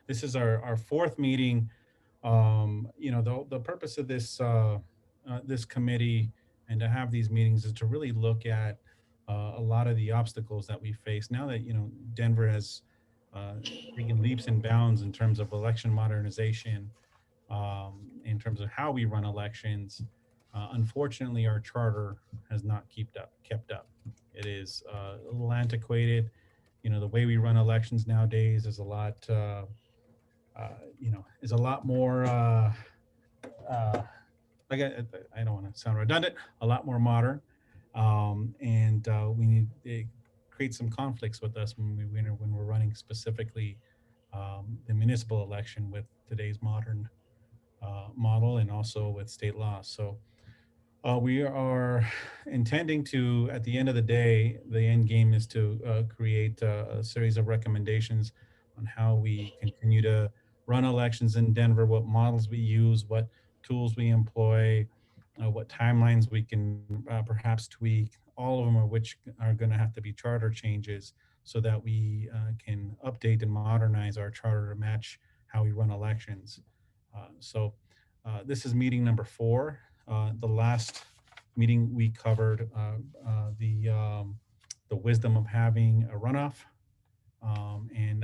This is our fourth meeting. The purpose of this committee and to have these meetings is to really look at a lot of the obstacles that we face now that Denver has uh, taken leaps and bounds in terms of election modernization, in terms of how we run elections. Unfortunately, our charter has not kept up. It is a little antiquated. The way we run elections nowadays is a lot. Is a lot more uh, like I don't want to sound redundant, a lot more modern, and we need it creates some conflicts with us when we're running specifically the municipal election with today's modern model and also with state law. So we are intending to, at the end of the day, the end game is to create a series of recommendations on how we continue to run elections in Denver, what models we use, what tools we employ, what timelines we can perhaps tweak, all of them of which are going to have to be charter changes so that we can update and modernize our charter to match how we run elections. This is meeting number four. The last meeting we covered the wisdom of having a runoff, and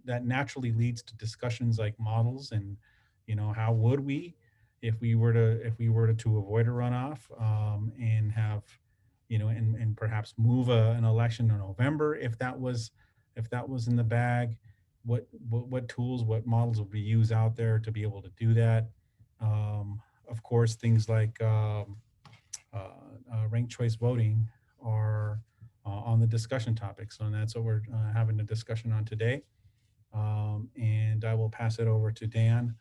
that naturally leads to discussions like models and how would we if we were to avoid a runoff, and have and perhaps move an election in November if that was in the bag. What tools, what models would we use out there to be able to do that? Of course, things like ranked choice voting are on the discussion topics, and that's what we're having a discussion on today. And I will pass it over to Dan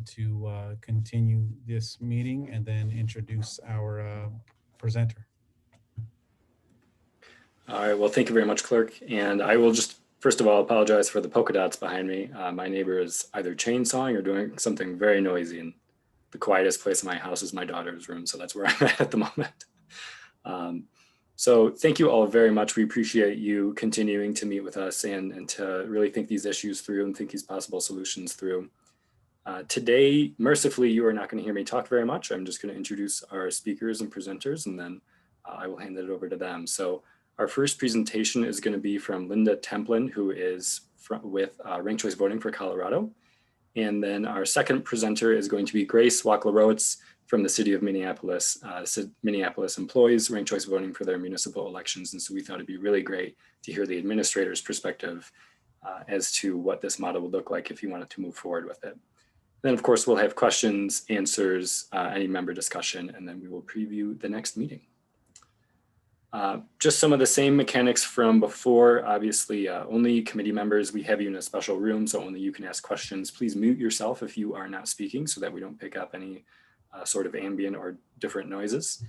to continue this meeting and then introduce our presenter. All right, well, thank you very much, Clerk. And I will just, first of all, apologize for the polka dots behind me. My neighbor is either chainsawing or doing something very noisy, and the quietest place in my house is my daughter's room, so that's where I'm at the moment. So thank you all very much. We appreciate you continuing to meet with us and to really think these issues through and think these possible solutions through. Today, mercifully, you are not going to hear me talk very much. I'm just going to introduce our speakers and presenters, and then I will hand it over to them. So our first presentation is going to be from Linda Templin, who is with Ranked Choice Voting for Colorado. And then our second presenter is going to be Grace Wachlarowicz from the city of Minneapolis. Minneapolis employs ranked choice voting for their municipal elections. And so we thought it'd be really great to hear the administrator's perspective as to what this model would look like if you wanted to move forward with it. Then, of course, we'll have questions, answers, any member discussion, and then we will preview the next meeting. Just some of the same mechanics from before. Obviously, only committee members, we have you in a special room, so only you can ask questions. Please mute yourself if you are not speaking so that we don't pick up any sort of ambient or different noises.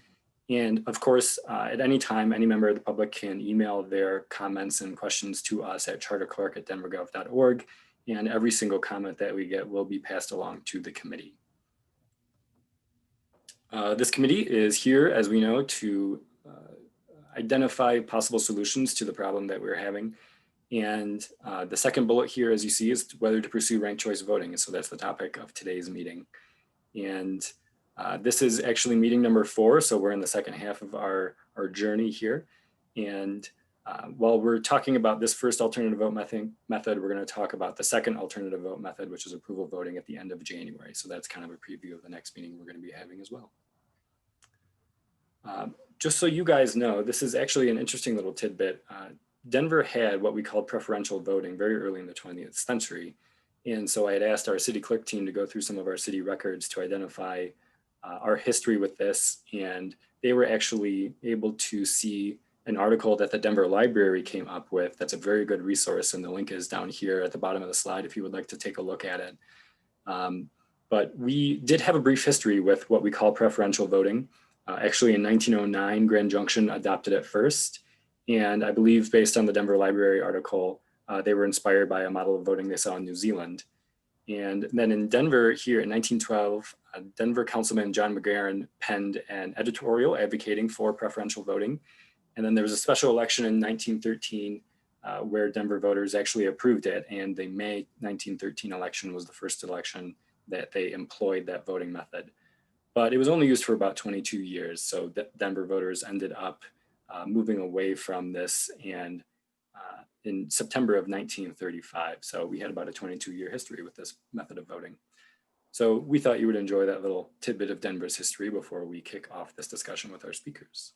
And of course, at any time, any member of the public can email their comments and questions to us at charterclerk@denvergov.org, and every single comment that we get will be passed along to the committee. This committee is here, as we know, to identify possible solutions to the problem that we're having. And the second bullet here, as you see, is whether to pursue ranked choice voting. And so that's the topic of today's meeting. And this is actually meeting number 4. So we're in the second half of our journey here. And while we're talking about this first alternative vote method, we're going to talk about the second alternative vote method, which is approval voting at the end of January. So that's kind of a preview of the next meeting we're going to be having as well. Just so you guys know, this is actually an interesting little tidbit. Denver had what we called preferential voting very early in the 20th century. And so I had asked our city clerk team to go through some of our city records to identify our history with this. And they were actually able to see an article that the Denver Library came up with. That's a very good resource, and the link is down here at the bottom of the slide if you would like to take a look at it. But we did have a brief history with what we call preferential voting. Actually, in 1909, Grand Junction adopted it first. And I believe based on the Denver Library article, they were inspired by a model of voting they saw in New Zealand. And then in Denver here in 1912, Denver Councilman John McGarren penned an editorial advocating for preferential voting. And then there was a special election in 1913 where Denver voters actually approved it. And the May 1913 election was the first election that they employed that voting method. But it was only used for about 22 years. So Denver voters ended up moving away from this and in September of 1935. So we had about a 22-year history with this method of voting. So we thought you would enjoy that little tidbit of Denver's history before we kick off this discussion with our speakers.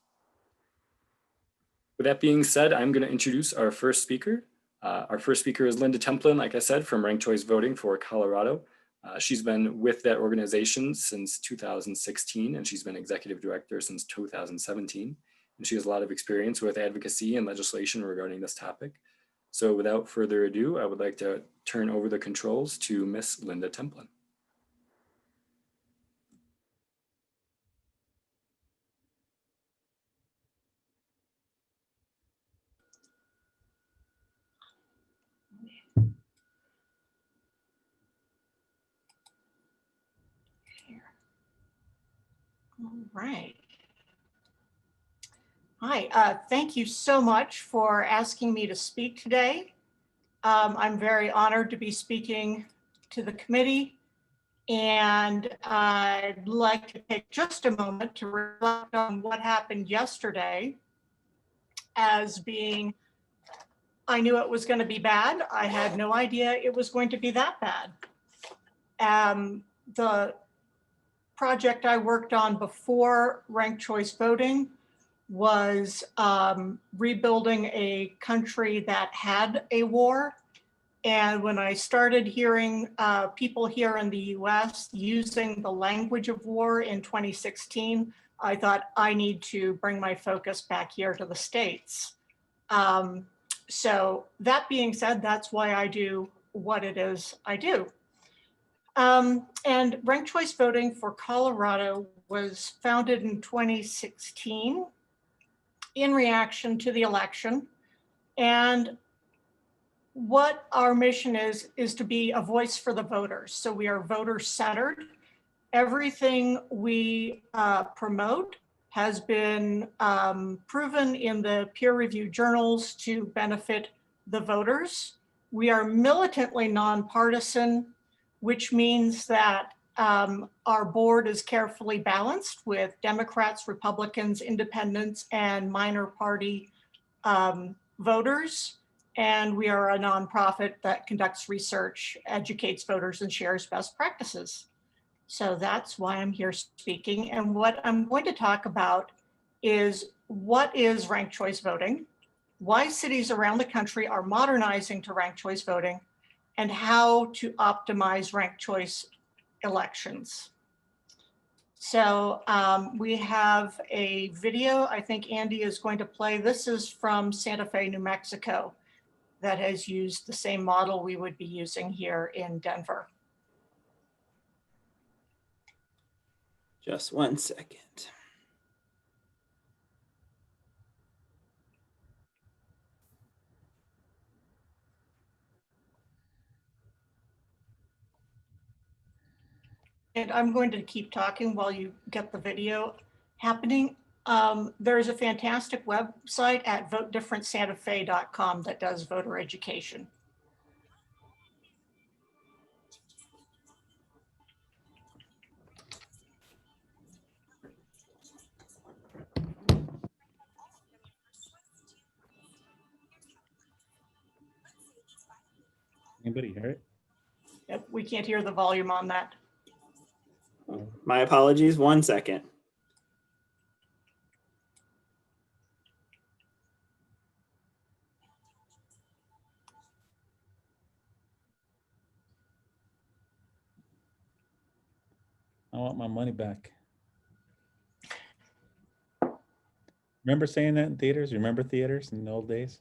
With that being said, I'm going to introduce our first speaker. Our first speaker is Linda Templin, like I said, from Ranked Choice Voting for Colorado. She's been with that organization since 2016, and she's been executive director since 2017. And she has a lot of experience with advocacy and legislation regarding this topic. So without further ado, I would like to turn over the controls to Miss Linda Templin. All right. Hi, thank you so much for asking me to speak today. I'm very honored to be speaking to the committee, and I'd like to take just a moment to reflect on what happened yesterday as being, I knew it was going to be bad. I had no idea it was going to be that bad. The project I worked on before ranked choice voting was rebuilding a country that had a war. And when I started hearing people here in the US using the language of war in 2016, I thought I need to bring my focus back here to the States. So that being said, that's why I do what it is I do. And ranked choice voting for Colorado was founded in 2016 in reaction to the election. And what our mission is to be a voice for the voters. So we are voter-centered. Everything we promote has been proven in the peer-reviewed journals to benefit the voters. We are militantly nonpartisan, which means that our board is carefully balanced with Democrats, Republicans, independents, and minor party voters. And we are a nonprofit that conducts research, educates voters, and shares best practices. So that's why I'm here speaking. And what I'm going to talk about is what is ranked choice voting, why cities around the country are modernizing to ranked choice voting, and how to optimize ranked choice elections. So we have a video I think Andy is going to play. This is from Santa Fe, New Mexico, that has used the same model we would be using here in Denver. Just 1 second. And I'm going to keep talking while you get the video happening. There's a fantastic website at votedifferentsantafe.com that does voter education. Anybody hear it? Yep, we can't hear the volume on that. My apologies, 1 second. I want my money back. Remember saying that in theaters? You remember theaters in the old days?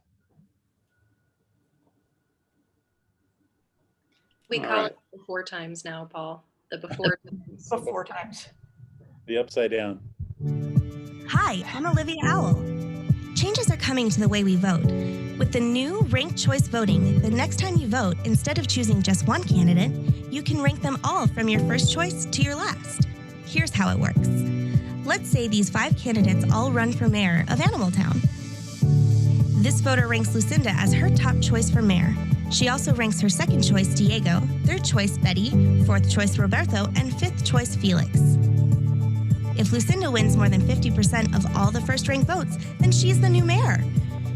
We All call right. it before times now, Paul. The before times. Before times. The upside down. Hi, I'm Olivia Howell. Changes are coming to the way we vote. With the new ranked choice voting, the next time you vote, instead of choosing just one candidate, you can rank them all from your first choice to your last. Here's how it works. Let's say these 5 candidates all run for mayor of Animal Town. This voter ranks Lucinda as her top choice for mayor. She also ranks her second choice, Diego, third choice, Betty, fourth choice, Roberto, and fifth choice, Felix. If Lucinda wins more than 50% of all the first-ranked votes, then she's the new mayor.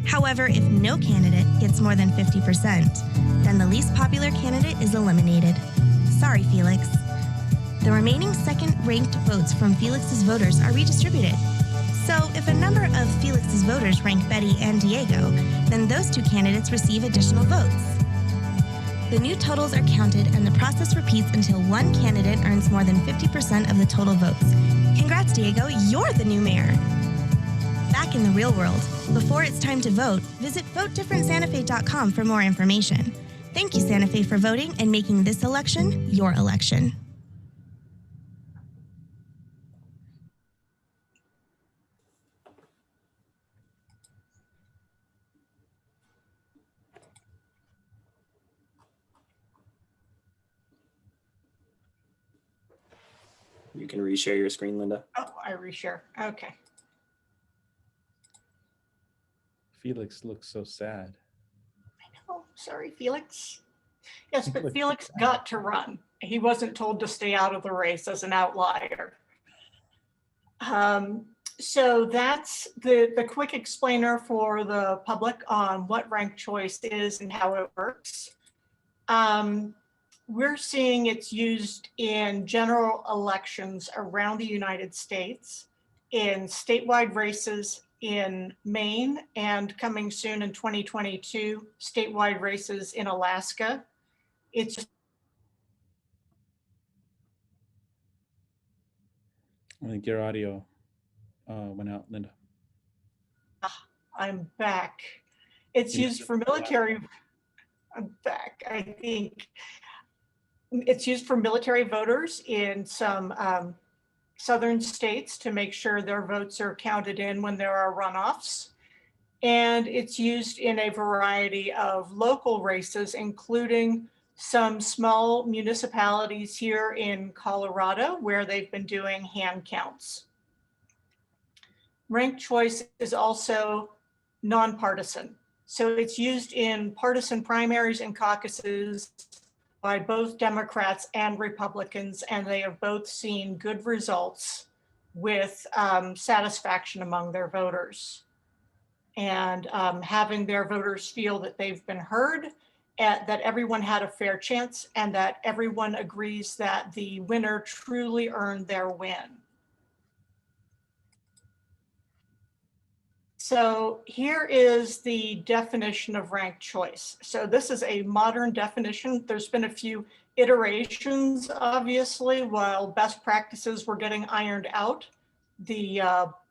However, if no candidate gets more than 50%, then the least popular candidate is eliminated. Sorry, Felix. The remaining second-ranked votes from Felix's voters are redistributed. So if a number of Felix's voters rank Betty and Diego, then those two candidates receive additional votes. The new totals are counted and the process repeats until one candidate earns more than 50% of the total votes. Congrats, Diego, you're the new mayor. Back in the real world, before it's time to vote, visit votedifferentsantafe.com for more information. Thank you, Santa Fe, for voting and making this election your election. You can reshare your screen, Linda. Oh, I reshare. Okay. Felix looks so sad. Oh, sorry, Felix. Yes, but Felix- Felix got to run. He wasn't told to stay out of the race as an outlier. So that's the quick explainer for the public on what ranked choice is and how it works. We're seeing it's used in general elections around the United States, in statewide races in Maine, and coming soon in 2022, statewide races in Alaska. It's I think your audio went out, Linda. I'm back. It's used for military. I'm back. I think it's used for military voters in some southern states to make sure their votes are counted in when there are runoffs. And it's used in a variety of local races, including some small municipalities here in Colorado where they've been doing hand counts. Ranked choice is also nonpartisan. So it's used in partisan primaries and caucuses by both Democrats and Republicans, and they have both seen good results with satisfaction among their voters. And having their voters feel that they've been heard, that everyone had a fair chance, and that everyone agrees that the winner truly earned their win. So here is the definition of ranked choice. So this is a modern definition. There's been a few iterations, obviously, while best practices were getting ironed out. The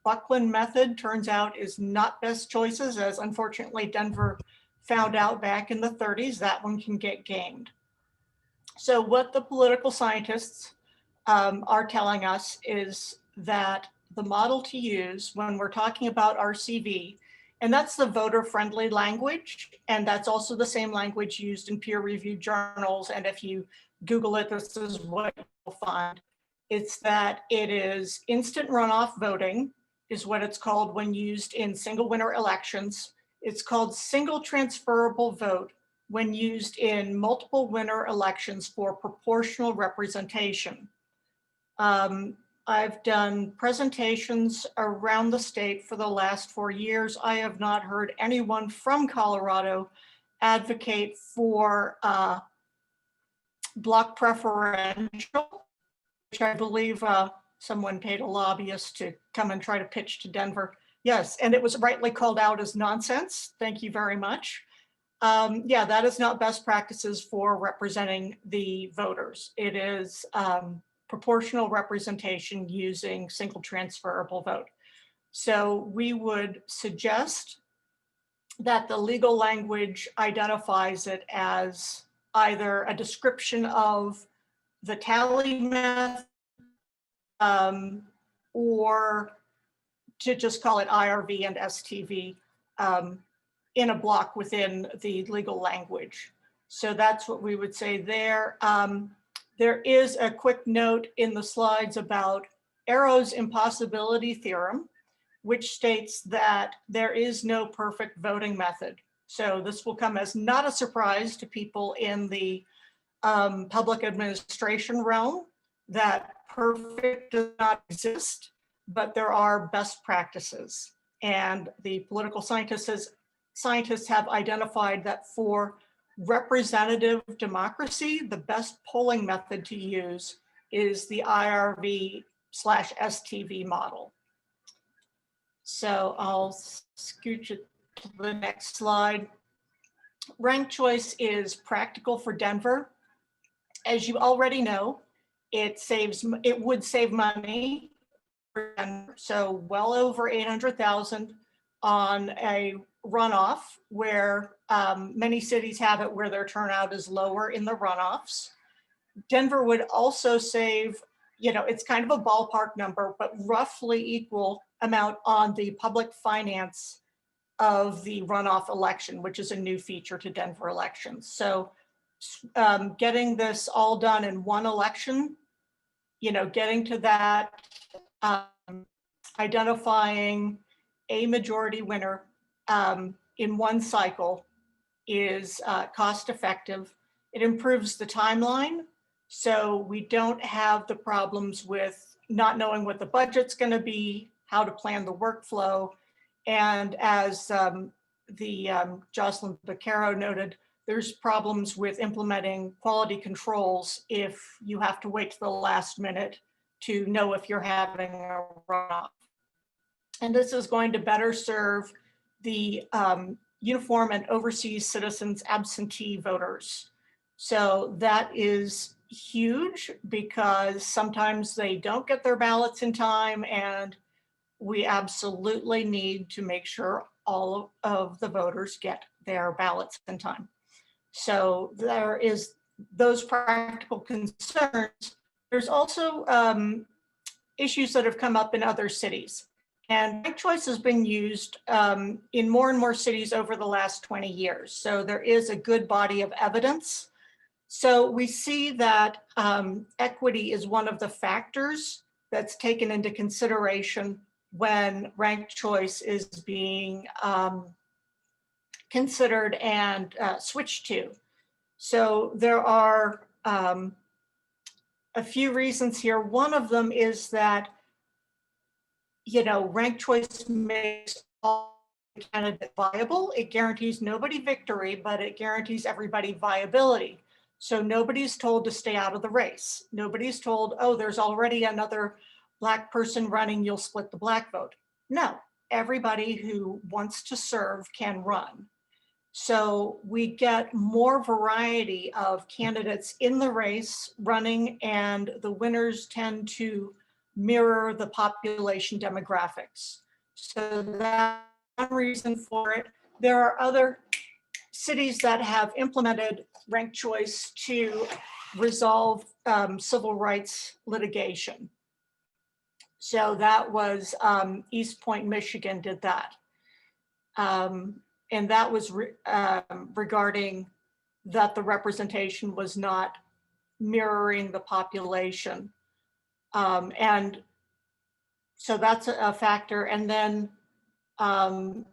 Buckland method turns out is not best choices, as unfortunately Denver found out back in the 30s. That one can get gamed. So what the political scientists are telling us is that the model to use when we're talking about RCV, and that's the voter-friendly language, and that's also the same language used in peer-reviewed journals, and if you Google it, this is what you'll find. It's that it is instant runoff voting is what it's called when used in single winner elections. It's called single transferable vote when used in multiple winner elections for proportional representation. I've done presentations around the state for the last 4 years. I have not heard anyone from Colorado advocate for block preferential, which I believe someone paid a lobbyist to come and try to pitch to Denver. Yes, and it was rightly called out as nonsense. Thank you very much. Yeah, that is not best practices for representing the voters. It is proportional representation using single transferable vote. So we would suggest that the legal language identifies it as either a description of the tally method or to just call it IRV and STV in a block within the legal language. So that's what we would say there. There is a quick note in the slides about Arrow's impossibility theorem, which states that there is no perfect voting method. So this will come as not a surprise to people in the public administration realm, that perfect does not exist, but there are best practices. And the political scientists have identified that for representative democracy, the best polling method to use is the IRV/STV model. So I'll scooch it to the next slide. Ranked choice is practical for Denver. As you already know, it would save money for Denver. So well over 800,000 on a runoff where many cities have it where their turnout is lower in the runoffs. Denver would also save, it's kind of a ballpark number, but roughly equal amount on the public finance of the runoff election, which is a new feature to Denver elections. So getting this all done in one election, getting to that, identifying a majority winner in one cycle is cost effective. It improves the timeline, so we don't have the problems with not knowing what the budget's going to be, how to plan the workflow. And as Jocelyn Beccaro noted, there's problems with implementing quality controls if you have to wait to the last minute to know if you're having a runoff. And this is going to better serve the uniform and overseas citizens absentee voters. So that is huge because sometimes they don't get their ballots in time, and we absolutely need to make sure all of the voters get their ballots in time. So there is those practical concerns. There's also issues that have come up in other cities. And ranked choice has been used in more and more cities over the last 20 years. So there is a good body of evidence. So we see that equity is one of the factors that's taken into consideration when ranked choice is being considered and switched to. So there are a few reasons here. One of them is that ranked choice makes all candidates viable. It guarantees nobody victory, but it guarantees everybody viability. So nobody's told to stay out of the race. Nobody's told, oh, there's already another Black person running, you'll split the Black vote. No, everybody who wants to serve can run. So we get more variety of candidates in the race running, and the winners tend to mirror the population demographics. So that's one reason for it. There are other cities that have implemented ranked choice to resolve civil rights litigation. So that was East Point, Michigan did that. And that was regarding that the representation was not mirroring the population. And so that's a factor. And then an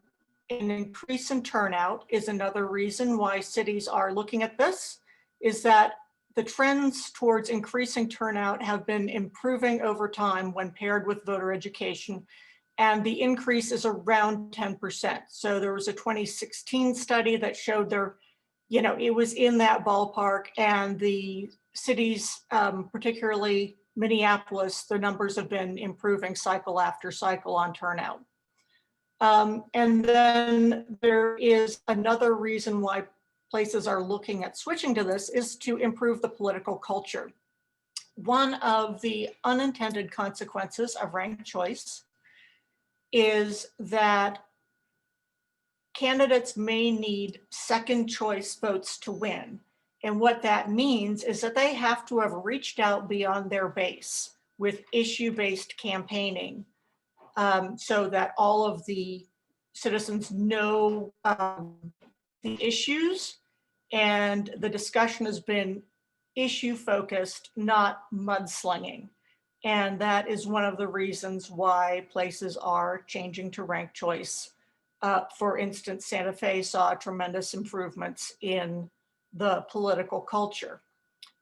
increase in turnout is another reason why cities are looking at this, is that the trends towards increasing turnout have been improving over time when paired with voter education. And the increase is around 10%. So there was a 2016 study that showed it was in that ballpark, and the cities, particularly Minneapolis, the numbers have been improving cycle after cycle on turnout. And then there is another reason why places are looking at switching to this is to improve the political culture. One of the unintended consequences of ranked choice is that candidates may need second choice votes to win. And what that means is that they have to have reached out beyond their base with issue-based campaigning, so that all of the citizens know the issues, and the discussion has been issue-focused, not mudslinging. And that is one of the reasons why places are changing to ranked choice. For instance, Santa Fe saw tremendous improvements in the political culture.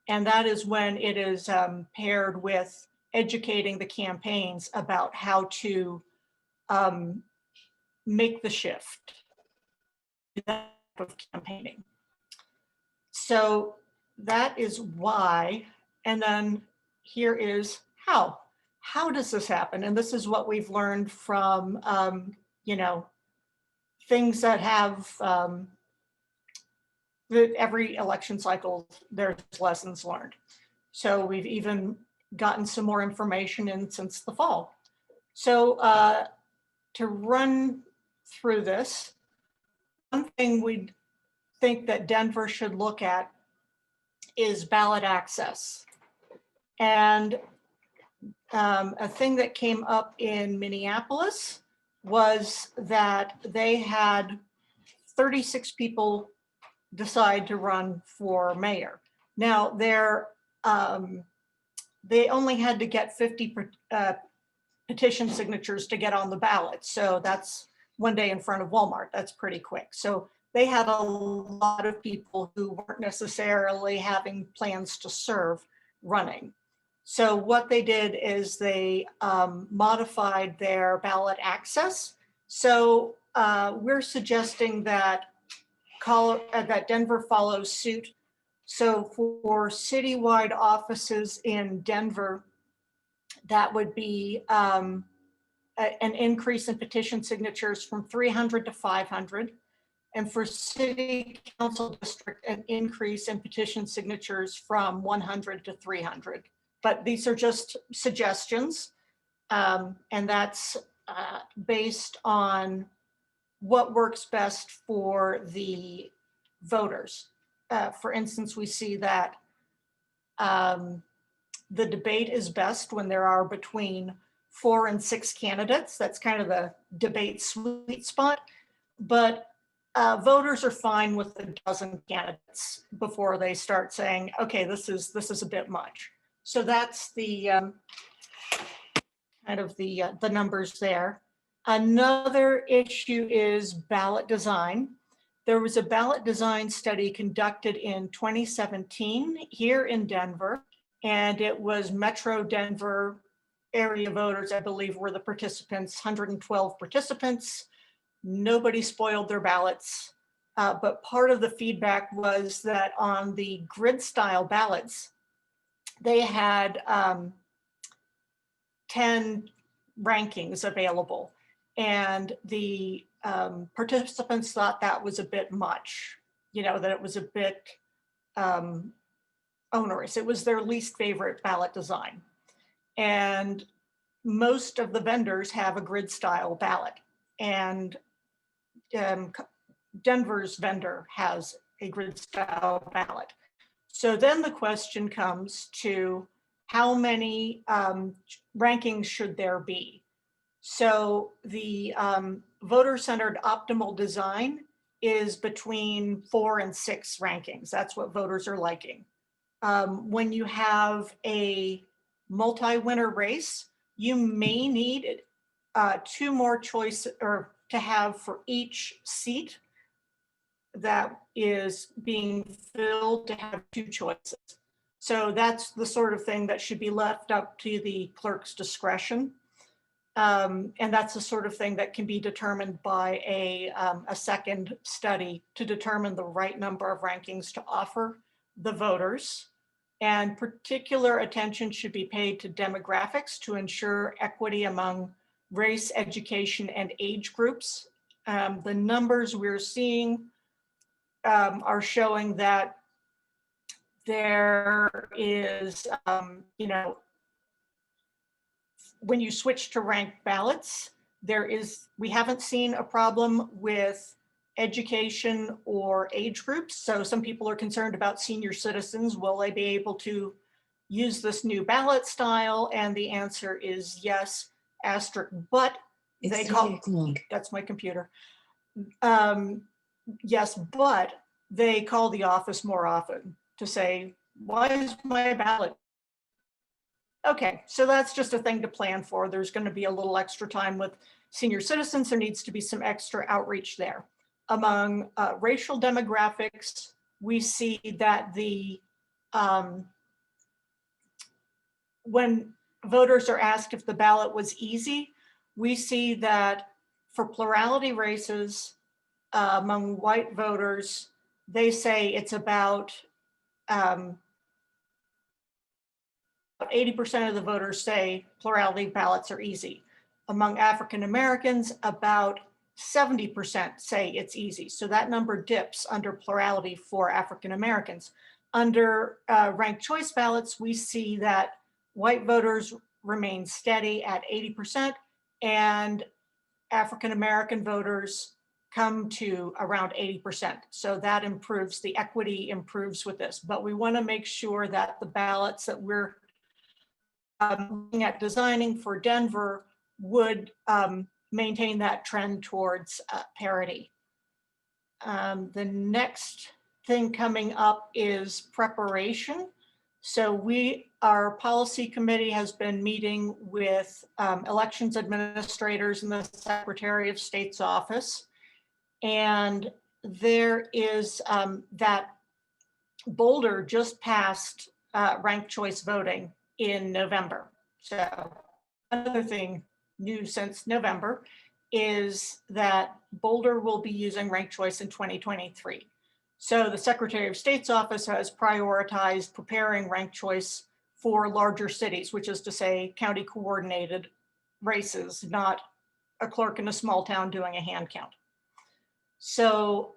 And that is when it is paired with educating the campaigns about how to make the shift of campaigning. So that is why, and then here is how. How does this happen? And this is what we've learned from, things that have, that every election cycle, there's lessons learned. So we've even gotten some more information in since the fall. So to run through this, one thing we'd think that Denver should look at is ballot access. And a thing that came up in Minneapolis was that they had 36 people decide to run for mayor. Now they only had to get 50 petition signatures to get on the ballot. So that's one day in front of Walmart. That's pretty quick. So they had a lot of people who weren't necessarily having plans to serve running. So what they did is they modified their ballot access. So we're suggesting that that Denver follows suit. So for citywide offices in Denver, that would be an increase in petition signatures from 300 to 500. And for city council district, an increase in petition signatures from 100 to 300. But these are just suggestions. And that's based on what works best for the voters. For instance, we see that the debate is best when there are between 4 and 6 candidates. That's kind of the debate sweet spot. But voters are fine with a dozen candidates before they start saying, okay, this is a bit much. So that's the kind of the numbers there. Another issue is ballot design. There was a ballot design study conducted in 2017 here in Denver, and it was Metro Denver area voters, I believe, were the participants, 112 participants. Nobody spoiled their ballots, but part of the feedback was that on the grid style ballots, they had 10 rankings available. And the participants thought that was a bit much, that it was a bit onerous. It was their least favorite ballot design. And most of the vendors have a grid style ballot. And Denver's vendor has a grid style ballot. So then the question comes to how many rankings should there be? So the voter-centered optimal design is between 4 and 6 rankings. That's what voters are liking. When you have a multi-winner race, you may need 2 more choices, or to have for each seat that is being filled, to have 2 choices. So that's the sort of thing that should be left up to the clerk's discretion. And that's the sort of thing that can be determined by a second study to determine the right number of rankings to offer the voters. And particular attention should be paid to demographics to ensure equity among race, education, and age groups. The numbers we're seeing are showing that there is, when you switch to ranked ballots, we haven't seen a problem with education or age groups. So some people are concerned about senior citizens. Will they be able to use this new ballot style? And the answer is yes, asterisk, but they call, that's my computer. Yes, but they call the office more often to say, why is my ballot Okay, so that's just a thing to plan for. There's going to be a little extra time with senior citizens. There needs to be some extra outreach there. Among racial demographics, we see that when voters are asked if the ballot was easy, we see that for plurality races among white voters, they say it's about 80% of the voters say plurality ballots are easy. Among African Americans, about 70% say it's easy. So that number dips under plurality for African Americans. Under ranked choice ballots, we see that white voters remain steady at 80%, and African American voters come to around 80%. So that improves, the equity improves with this. But we want to make sure that the ballots that we're looking at designing for Denver would maintain that trend towards parity. The next thing coming up is preparation. So our policy committee has been meeting with elections administrators in the Secretary of State's office. And there is that Boulder just passed ranked choice voting in November. So another thing new since November is that Boulder will be using ranked choice in 2023. So the Secretary of State's office has prioritized preparing ranked choice for larger cities, which is to say county coordinated races, not a clerk in a small town doing a hand count. So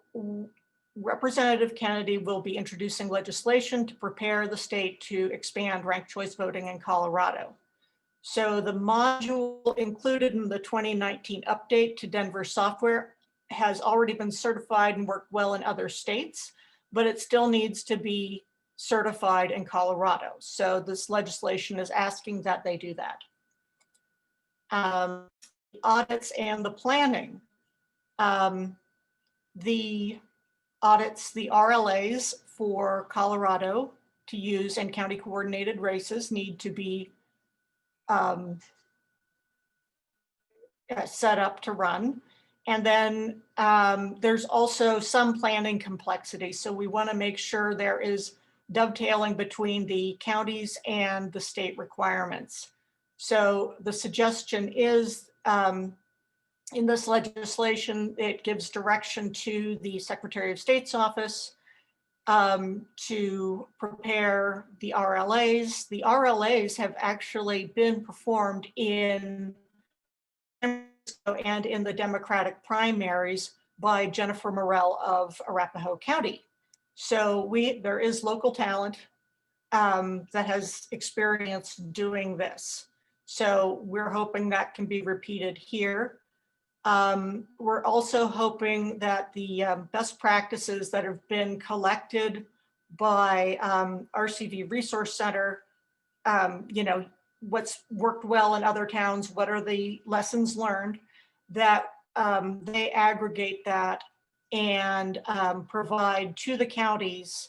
Representative Kennedy will be introducing legislation to prepare the state to expand ranked choice voting in Colorado. So the module included in the 2019 update to Denver software has already been certified and worked well in other states, but it still needs to be certified in Colorado. So this legislation is asking that they do that. Audits and the planning. The audits, the RLAs for Colorado to use in county coordinated races need to be set up to run. And then there's also some planning complexity. So we want to make sure there is dovetailing between the counties and the state requirements. So the suggestion is in this legislation, it gives direction to the Secretary of State's office to prepare the RLAs. The RLAs have actually been performed in and in the Democratic primaries by Jennifer Morell of Arapahoe County. So there is local talent that has experience doing this. So we're hoping that can be repeated here. We're also hoping that the best practices that have been collected by RCV Resource Center, what's worked well in other towns, what are the lessons learned, that they aggregate that and provide to the counties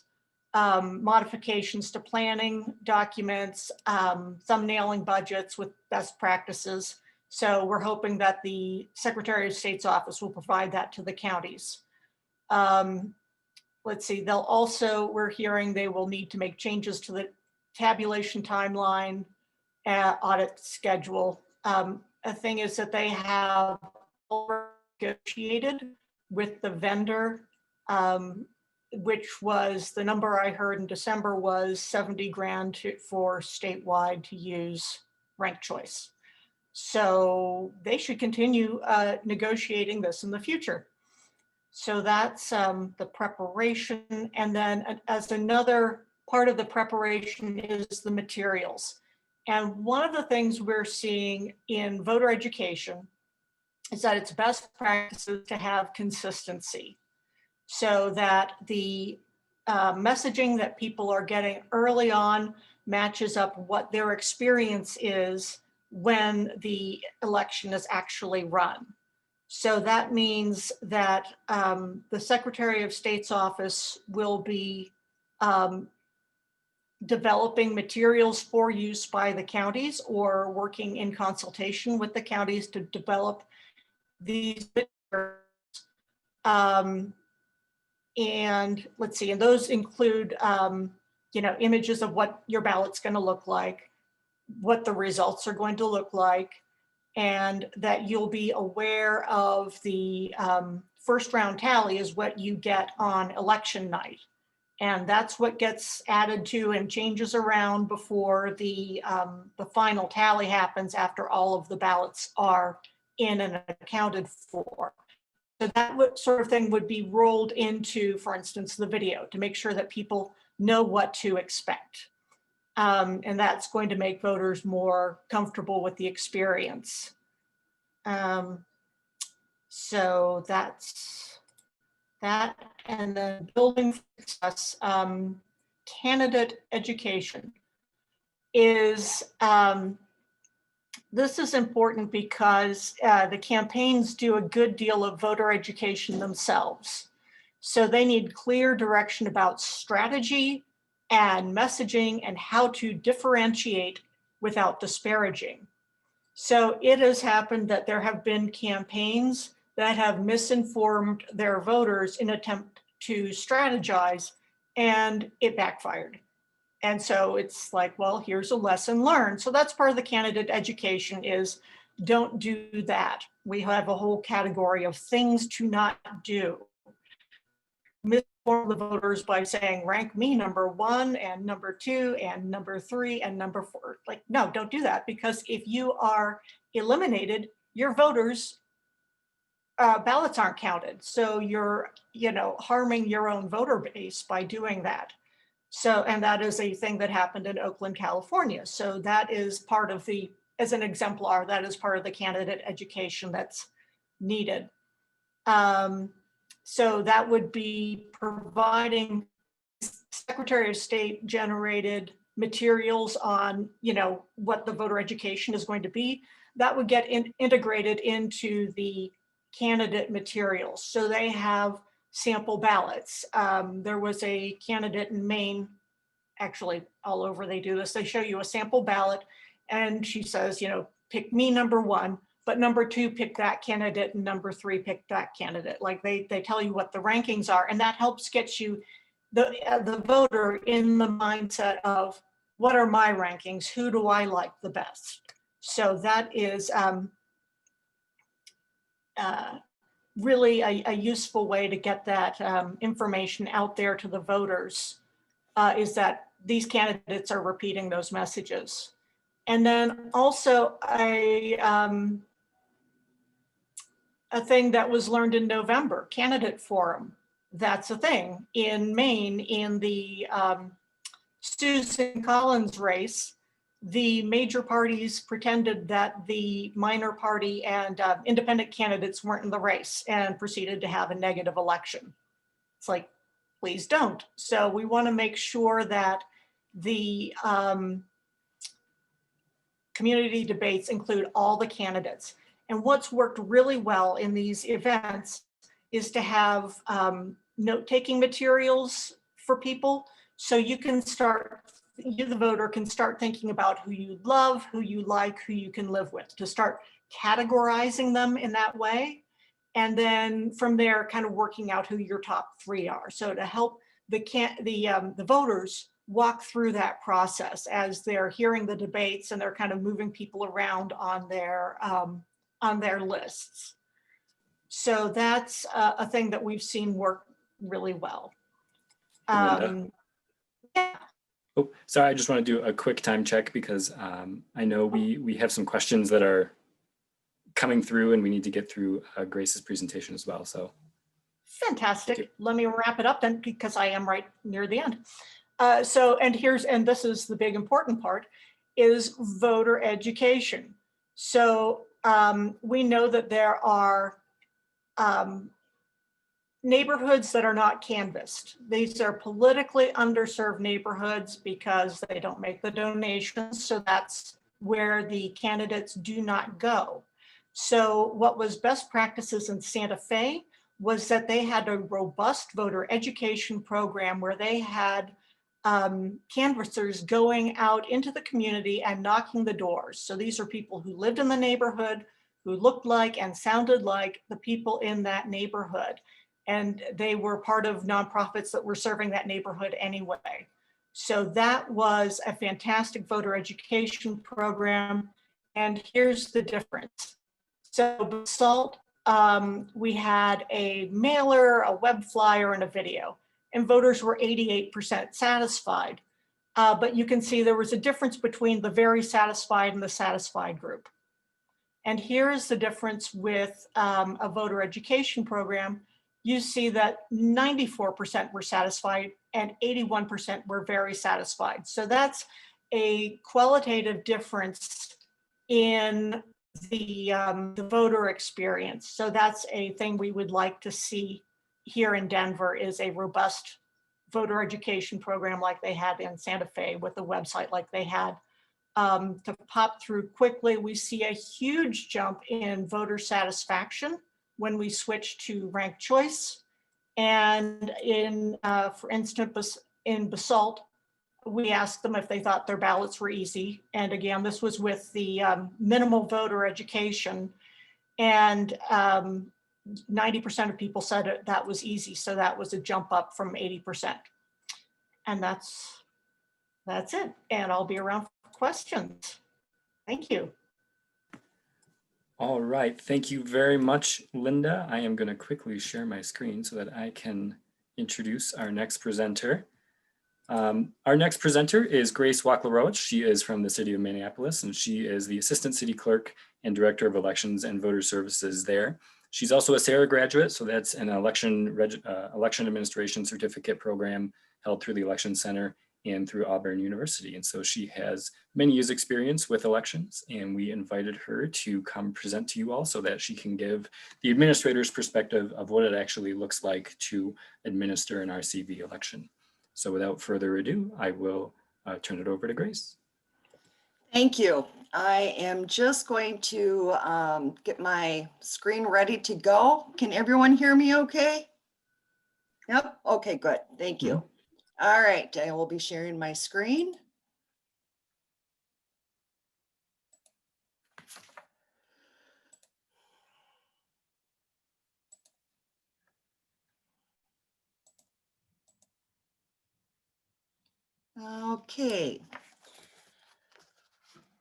modifications to planning documents, thumbnailing budgets with best practices. So we're hoping that the Secretary of State's office will provide that to the counties. Let's see, they'll also, we're hearing they will need to make changes to the tabulation timeline, audit schedule. A thing is that they have negotiated with the vendor, which was, the number I heard in December was 70 grand for statewide to use ranked choice. So they should continue negotiating this in the future. So that's the preparation. And then as another part of the preparation is the materials. And one of the things we're seeing in voter education is that it's best practices to have consistency so that the messaging that people are getting early on matches up what their experience is when the election is actually run. So that means that the Secretary of State's office will be developing materials for use by the counties or working in consultation with the counties to develop these materials. And let's see, and those include, images of what your ballot's going to look like, what the results are going to look like, and that you'll be aware of the first round tally is what you get on election night. And that's what gets added to and changes around before the final tally happens after all of the ballots are in and accounted for. So that sort of thing would be rolled into, for instance, the video to make sure that people know what to expect. And that's going to make voters more comfortable with the experience. So that's that. And then building success, candidate education is, this is important because the campaigns do a good deal of voter education themselves. So they need clear direction about strategy and messaging and how to differentiate without disparaging. So it has happened that there have been campaigns that have misinformed their voters in attempt to strategize, and it backfired. And so it's like, well, here's a lesson learned. So that's part of the candidate education is don't do that. We have a whole category of things to not do. Misinform the voters by saying, rank me number 1 and number 2 and number 3 and number 4. Like, no, don't do that, because if you are eliminated, your voters' ballots aren't counted. So you're, harming your own voter base by doing that. So, and that is a thing that happened in Oakland, California. So that is part of the, as an exemplar, that is part of the candidate education that's needed. So that would be providing Secretary of State generated materials on, what the voter education is going to be. That would get integrated into the candidate materials. So they have sample ballots. There was a candidate in Maine, actually all over they do this. They show you a sample ballot and she says, pick me number 1, but number 2, pick that candidate, and number 3, pick that candidate. Like they tell you what the rankings are, and that helps get you the voter in the mindset of what are my rankings? Who do I like the best? So that is really a useful way to get that information out there to the voters, is that these candidates are repeating those messages. And then also a thing that was learned in November, candidate forum. That's a thing. In Maine, in the Susan Collins race, the major parties pretended that the minor party and independent candidates weren't in the race and proceeded to have a negative election. It's like, please don't. So we want to make sure that the community debates include all the candidates. And what's worked really well in these events is to have note-taking materials for people. So you can start, you, the voter, can start thinking about who you love, who you like, who you can live with, to start categorizing them in that way. And then from there, kind of working out who your top 3 are. So to help the voters walk through that process as they're hearing the debates and they're kind of moving people around on their lists. So that's a thing that we've seen work really well. Linda? Yeah. Oh, sorry, I just want to do a quick time check because I know we have some questions that are coming through and we need to get through Grace's presentation as well. So Fantastic. Let me wrap it up then, because I am right near the end. And this is the big important part, is voter education. So we know that there are neighborhoods that are not canvassed. These are politically underserved neighborhoods because they don't make the donations. So that's where the candidates do not go. So what was best practices in Santa Fe was that they had a robust voter education program where they had canvassers going out into the community and knocking the doors. So these are people who lived in the neighborhood, who looked like and sounded like the people in that neighborhood. And they were part of nonprofits that were serving that neighborhood anyway. So that was a fantastic voter education program. And here's the difference. So Basalt, we had a mailer, a web flyer, and a video, and voters were 88% satisfied. But you can see there was a difference between the very satisfied and the satisfied group. And here is the difference with a voter education program. You see that 94% were satisfied and 81% were very satisfied. So that's a qualitative difference in the voter experience. So that's a thing we would like to see here in Denver, is a robust voter education program like they had in Santa Fe, with a website like they had. To pop through quickly, we see a huge jump in voter satisfaction when we switch to ranked choice. And in, for instance, in Basalt, we asked them if they thought their ballots were easy. And again, this was with the minimal voter education. And 90% of people said that was easy. So that was a jump up from 80%. And that's it. And I'll be around for questions. Thank you. All right, thank you very much, Linda. I am going to quickly share my screen so that I can introduce our next presenter. Our next presenter is Grace Wachlarowicz. She is from the city of Minneapolis, and she is the Assistant City Clerk and Director of Elections and Voter Services there. She's also a SARA graduate, so that's an election administration certificate program held through the Election Center and through Auburn University. And so she has many years experience with elections, and we invited her to come present to you all so that she can give the administrator's perspective of what it actually looks like to administer an RCV election. So without further ado, I will turn it over to Grace. Thank you. I am just going to get my screen ready to go. Can everyone hear me okay? Yep, okay, good, thank you. All right, I will be sharing my screen. Okay.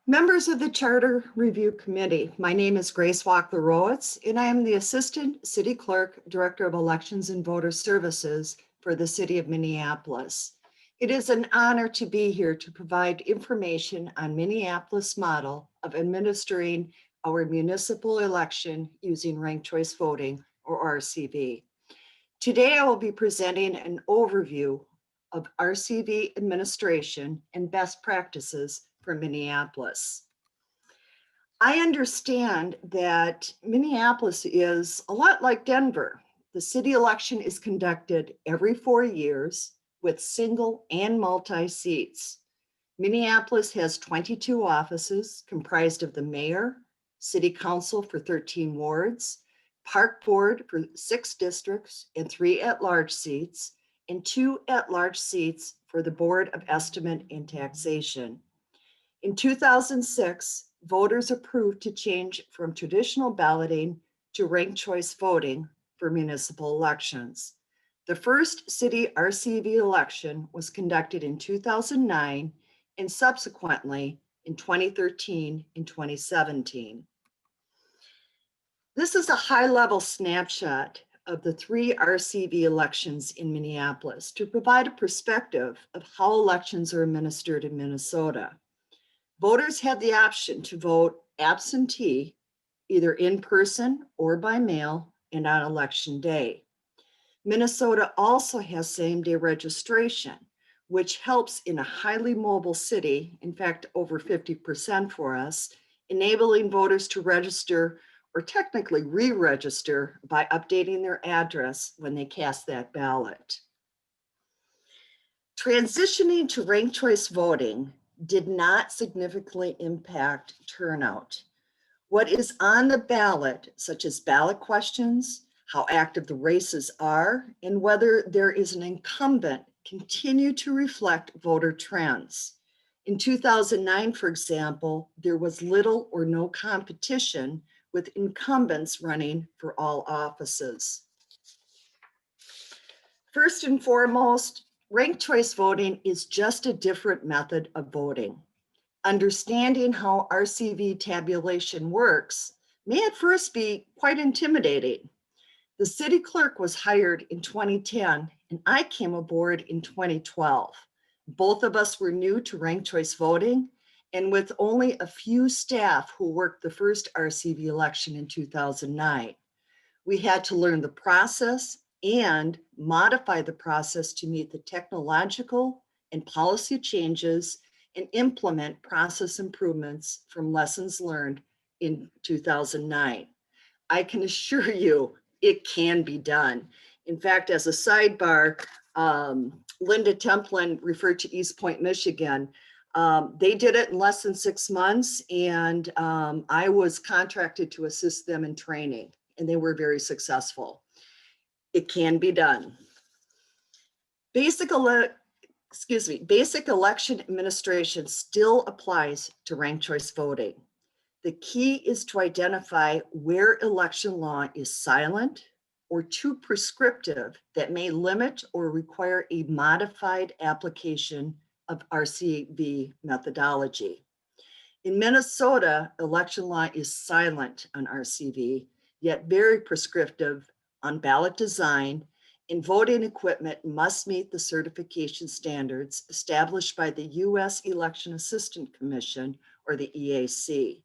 Members of the Charter Review Committee, my name is Grace Wachlarowicz, and I am the Assistant City Clerk, Director of Elections and Voter Services for the City of Minneapolis. It is an honor to be here to provide information on Minneapolis' model of administering our municipal election using ranked choice voting, or RCV. Today, I will be presenting an overview of RCV administration and best practices for Minneapolis. I understand that Minneapolis is a lot like Denver. The city election is conducted every 4 years with single and multi seats. Minneapolis has 22 offices comprised of the mayor, city council for 13 wards, park board for 6 districts and 3 at-large seats, and 2 at-large seats for the Board of Estimate and Taxation. In 2006, voters approved to change from traditional balloting to ranked choice voting for municipal elections. The first city RCV election was conducted in 2009 and subsequently in 2013 and 2017. This is a high-level snapshot of the 3 RCV elections in Minneapolis to provide a perspective of how elections are administered in Minnesota. Voters had the option to vote absentee, either in person or by mail, and on election day. Minnesota also has same-day registration, which helps in a highly mobile city, in fact, over 50% for us, enabling voters to register or technically re-register by updating their address when they cast that ballot. Transitioning to ranked choice voting did not significantly impact turnout. What is on the ballot, such as ballot questions, how active the races are, and whether there is an incumbent continue to reflect voter trends. In 2009, for example, there was little or no competition with incumbents running for all offices. First and foremost, ranked choice voting is just a different method of voting. Understanding how RCV tabulation works may at first be quite intimidating. The city clerk was hired in 2010 and I came aboard in 2012. Both of us were new to ranked choice voting, and with only a few staff who worked the first RCV election in 2009. We had to learn the process and modify the process to meet the technological and policy changes and implement process improvements from lessons learned in 2009. I can assure you it can be done. In fact, as a sidebar, Linda Templin referred to East Point, Michigan. They did it in less than 6 months, and I was contracted to assist them in training, and they were very successful. It can be done. Basic election administration still applies to ranked choice voting. The key is to identify where election law is silent or too prescriptive that may limit or require a modified application of RCV methodology. In Minnesota, election law is silent on RCV, yet very prescriptive on ballot design, and voting equipment must meet the certification standards established by the U.S. Election Assistance Commission, or the EAC.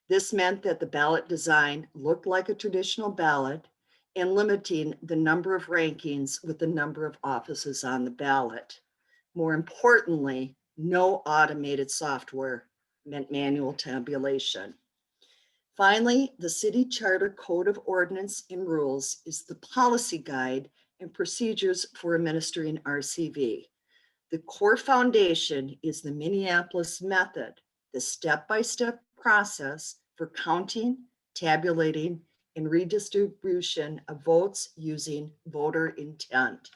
This meant that the ballot design looked like a traditional ballot and limiting the number of rankings with the number of offices on the ballot. More importantly, no automated software meant manual tabulation. Finally, the City Charter Code of Ordinance and Rules is the policy guide and procedures for administering RCV. The core foundation is the Minneapolis method, the step-by-step process for counting, tabulating, and redistribution of votes using voter intent.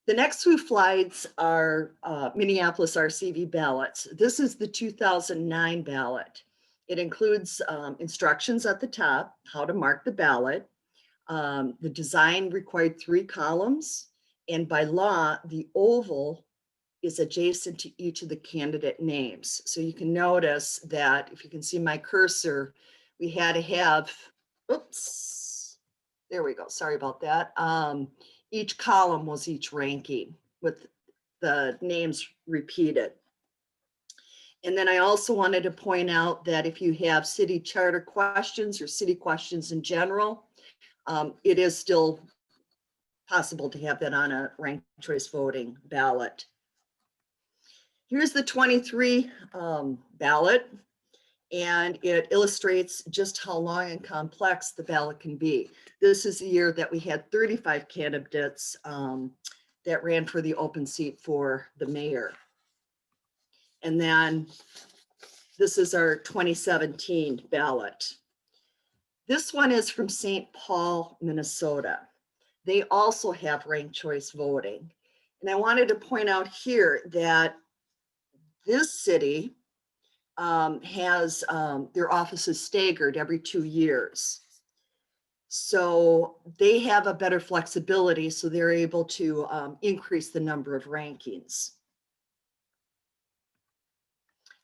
The next few slides are Minneapolis RCV ballots. This is the 2009 ballot. It includes instructions at the top, how to mark the ballot. The design required 3 columns, and by law, the oval is adjacent to each of the candidate names. So you can notice that if you can see my cursor, we had to have, oops, there we go, sorry about that. Each column was each ranking with the names repeated. And then I also wanted to point out that if you have city charter questions or city questions in general, it is still possible to have that on a ranked choice voting ballot. Here's the 23 ballot, and it illustrates just how long and complex the ballot can be. This is the year that we had 35 candidates that ran for the open seat for the mayor. And then this is our 2017 ballot. This one is from St. Paul, Minnesota. They also have ranked choice voting. And I wanted to point out here that this city has their offices staggered every 2 years. So they have a better flexibility, so they're able to increase the number of rankings.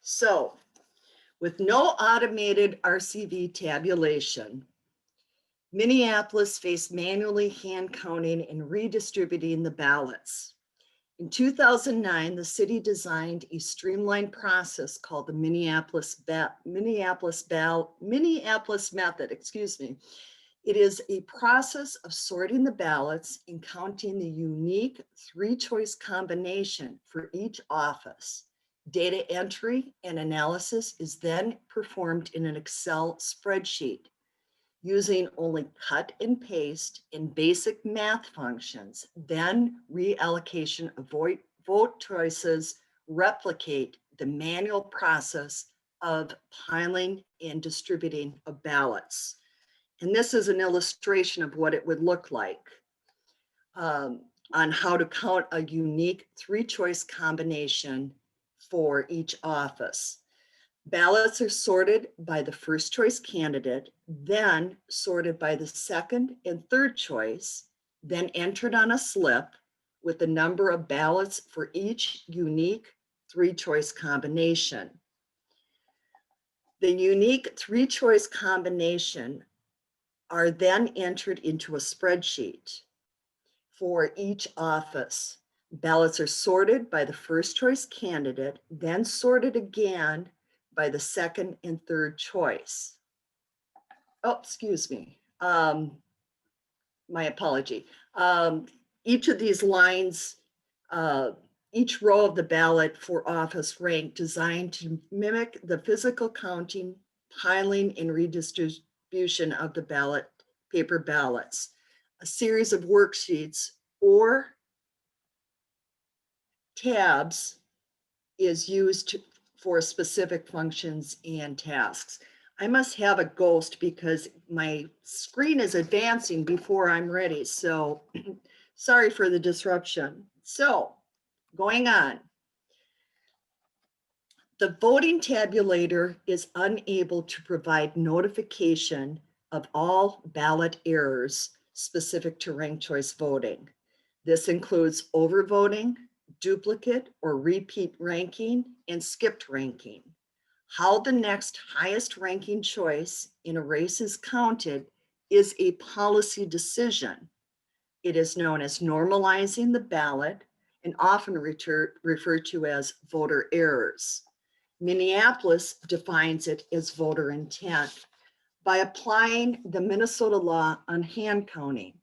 So with no automated RCV tabulation, Minneapolis faced manually hand counting and redistributing the ballots. In 2009, the city designed a streamlined process called the Minneapolis method, excuse me. It is a process of sorting the ballots and counting the unique 3-choice combination for each office. Data entry and analysis is then performed in an Excel spreadsheet. Using only cut and paste and basic math functions, then reallocation of vote choices replicate the manual process of piling and distributing of ballots. And this is an illustration of what it would look like. on how to count a unique 3-choice combination for each office. Ballots are sorted by the first choice candidate, then sorted by the second and third choice, then entered on a slip with the number of ballots for each unique 3-choice combination. The unique 3-choice combination are then entered into a spreadsheet for each office. Ballots are sorted by the first choice candidate, then sorted again by the second and third choice. Oh, excuse me. My apology. Each of these lines, each row of the ballot for office rank designed to mimic the physical counting, piling, and redistribution of the ballot, paper ballots. A series of worksheets or tabs is used for specific functions and tasks. I must have a ghost because my screen is advancing before I'm ready. So sorry for the disruption. So going on. The voting tabulator is unable to provide notification of all ballot errors specific to ranked choice voting. This includes overvoting, duplicate or repeat ranking, and skipped ranking. How the next highest ranking choice in a race is counted is a policy decision. It is known as normalizing the ballot and often referred to as voter errors. Minneapolis defines it as voter intent. By applying the Minnesota law on hand counting,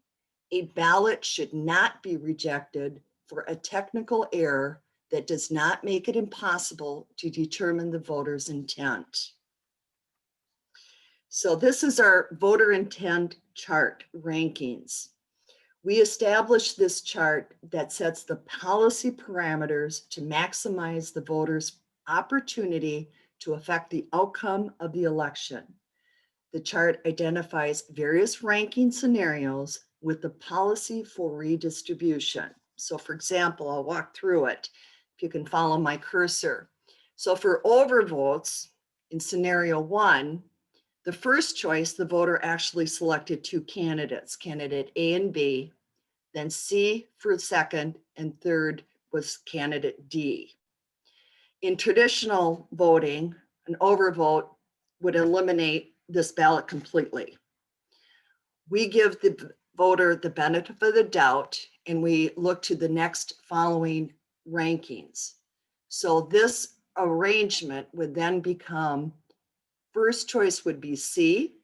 a ballot should not be rejected for a technical error that does not make it impossible to determine the voter's intent. So this is our voter intent chart rankings. We established this chart that sets the policy parameters to maximize the voter's opportunity to affect the outcome of the election. The chart identifies various ranking scenarios with the policy for redistribution. So for example, I'll walk through it if you can follow my cursor. So for overvotes in scenario 1, the first choice, the voter actually selected 2 candidates, candidate A and B, then C for second, and third was candidate D. In traditional voting, an overvote would eliminate this ballot completely. We give the voter the benefit of the doubt and we look to the next following rankings. So this arrangement would then become first choice would be C,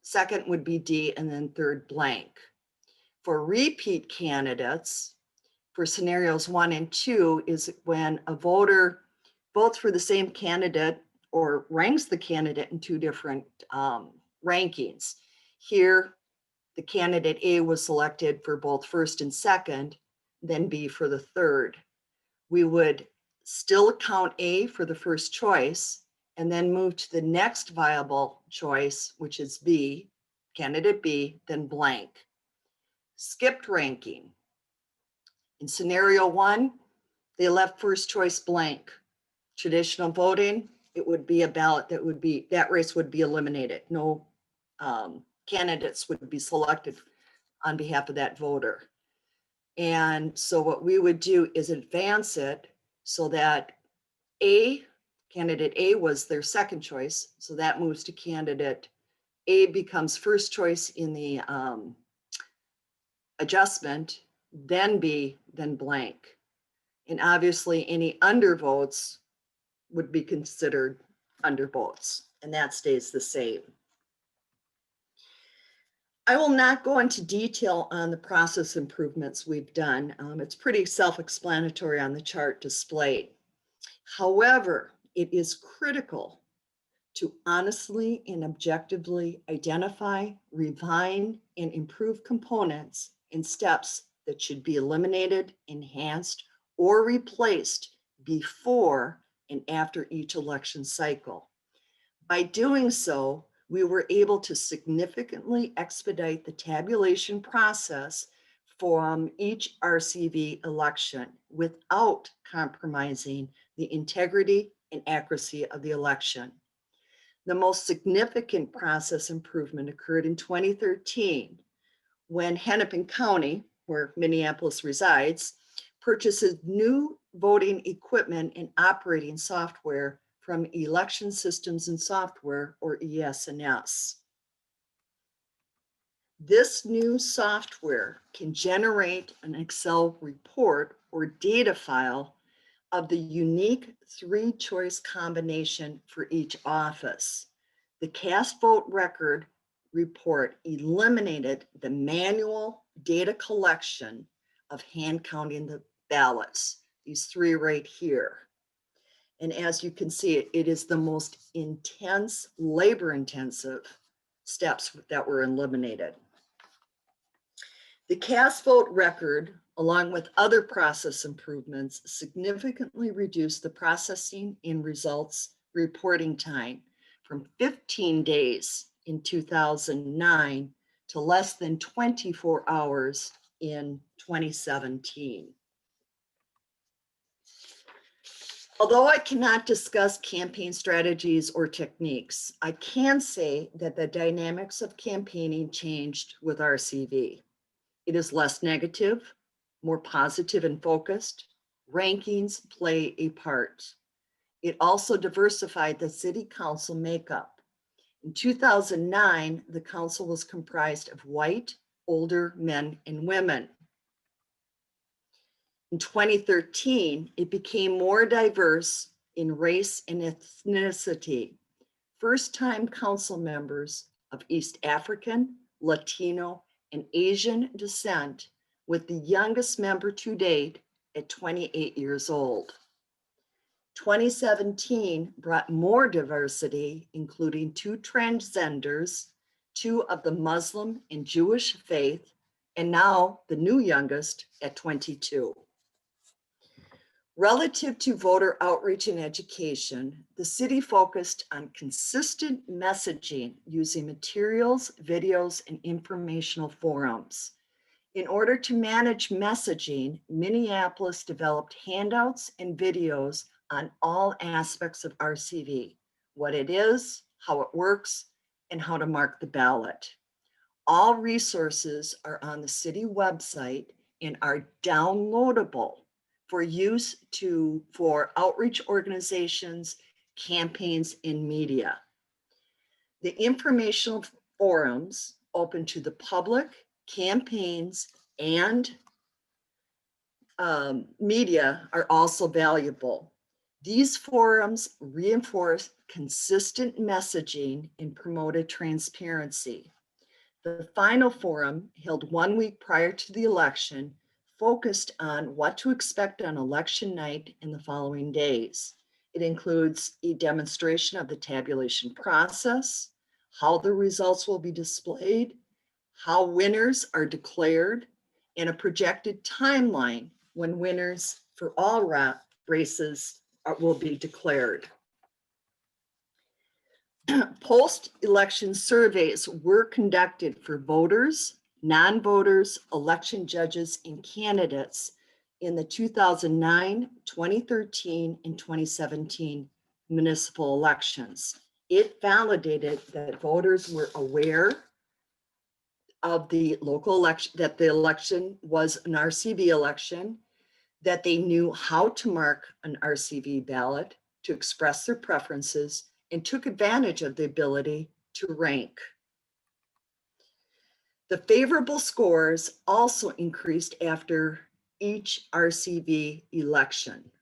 second would be D, and then third blank. For repeat candidates, for scenarios 1 and 2 is when a voter votes for the same candidate or ranks the candidate in 2 different rankings. Here, the candidate A was selected for both first and second, then B for the third. We would still count A for the first choice and then move to the next viable choice, which is B, candidate B, then blank. Skipped ranking. In scenario 1, they left first choice blank. Traditional voting, it would be a ballot that race would be eliminated. No candidates would be selected on behalf of that voter. And so what we would do is advance it so that candidate A was their second choice. So that moves to candidate A becomes first choice in the adjustment, then B, then blank. And obviously any undervotes would be considered undervotes, and that stays the same. I will not go into detail on the process improvements we've done. It's pretty self-explanatory on the chart displayed. However, it is critical to honestly and objectively identify, refine, and improve components and steps that should be eliminated, enhanced, or replaced before and after each election cycle. By doing so, we were able to significantly expedite the tabulation process from each RCV election without compromising the integrity and accuracy of the election. The most significant process improvement occurred in 2013 when Hennepin County, where Minneapolis resides, purchases new voting equipment and operating software from Election Systems and Software, or ES&S. This new software can generate an Excel report or data file of the unique 3-choice combination for each office. The cast vote record report eliminated the manual data collection of hand counting the ballots, these 3 right here. And as you can see, it is the most intense, labor-intensive steps that were eliminated. The cast vote record, along with other process improvements, significantly reduced the processing and results reporting time from 15 days in 2009 to less than 24 hours in 2017. Although I cannot discuss campaign strategies or techniques, I can say that the dynamics of campaigning changed with RCV. It is less negative, more positive and focused. Rankings play a part. It also diversified the city council makeup. In 2009, the council was comprised of white, older men and women. In 2013, it became more diverse in race and ethnicity. First-time council members of East African, Latino, and Asian descent, with the youngest member to date at 28 years old. 2017 brought more diversity, including 2 transgenders, 2 of the Muslim and Jewish faith, and now the new youngest at 22. Relative to voter outreach and education, the city focused on consistent messaging using materials, videos, and informational forums. In order to manage messaging, Minneapolis developed handouts and videos on all aspects of RCV, what it is, how it works, and how to mark the ballot. All resources are on the city website and are downloadable for use for outreach organizations, campaigns, and media. The informational forums open to the public, campaigns, and media are also valuable. These forums reinforce consistent messaging and promoted transparency. The final forum, held 1 week prior to the election, focused on what to expect on election night and the following days. It includes a demonstration of the tabulation process, how the results will be displayed, how winners are declared, and a projected timeline when winners for all races will be declared. Post-election surveys were conducted for voters, non-voters, election judges, and candidates in the 2009, 2013, and 2017 municipal elections. It validated that voters were aware of the local election, that the election was an RCV election, that they knew how to mark an RCV ballot, to express their preferences, and took advantage of the ability to rank. The favorable scores also increased after each RCV election,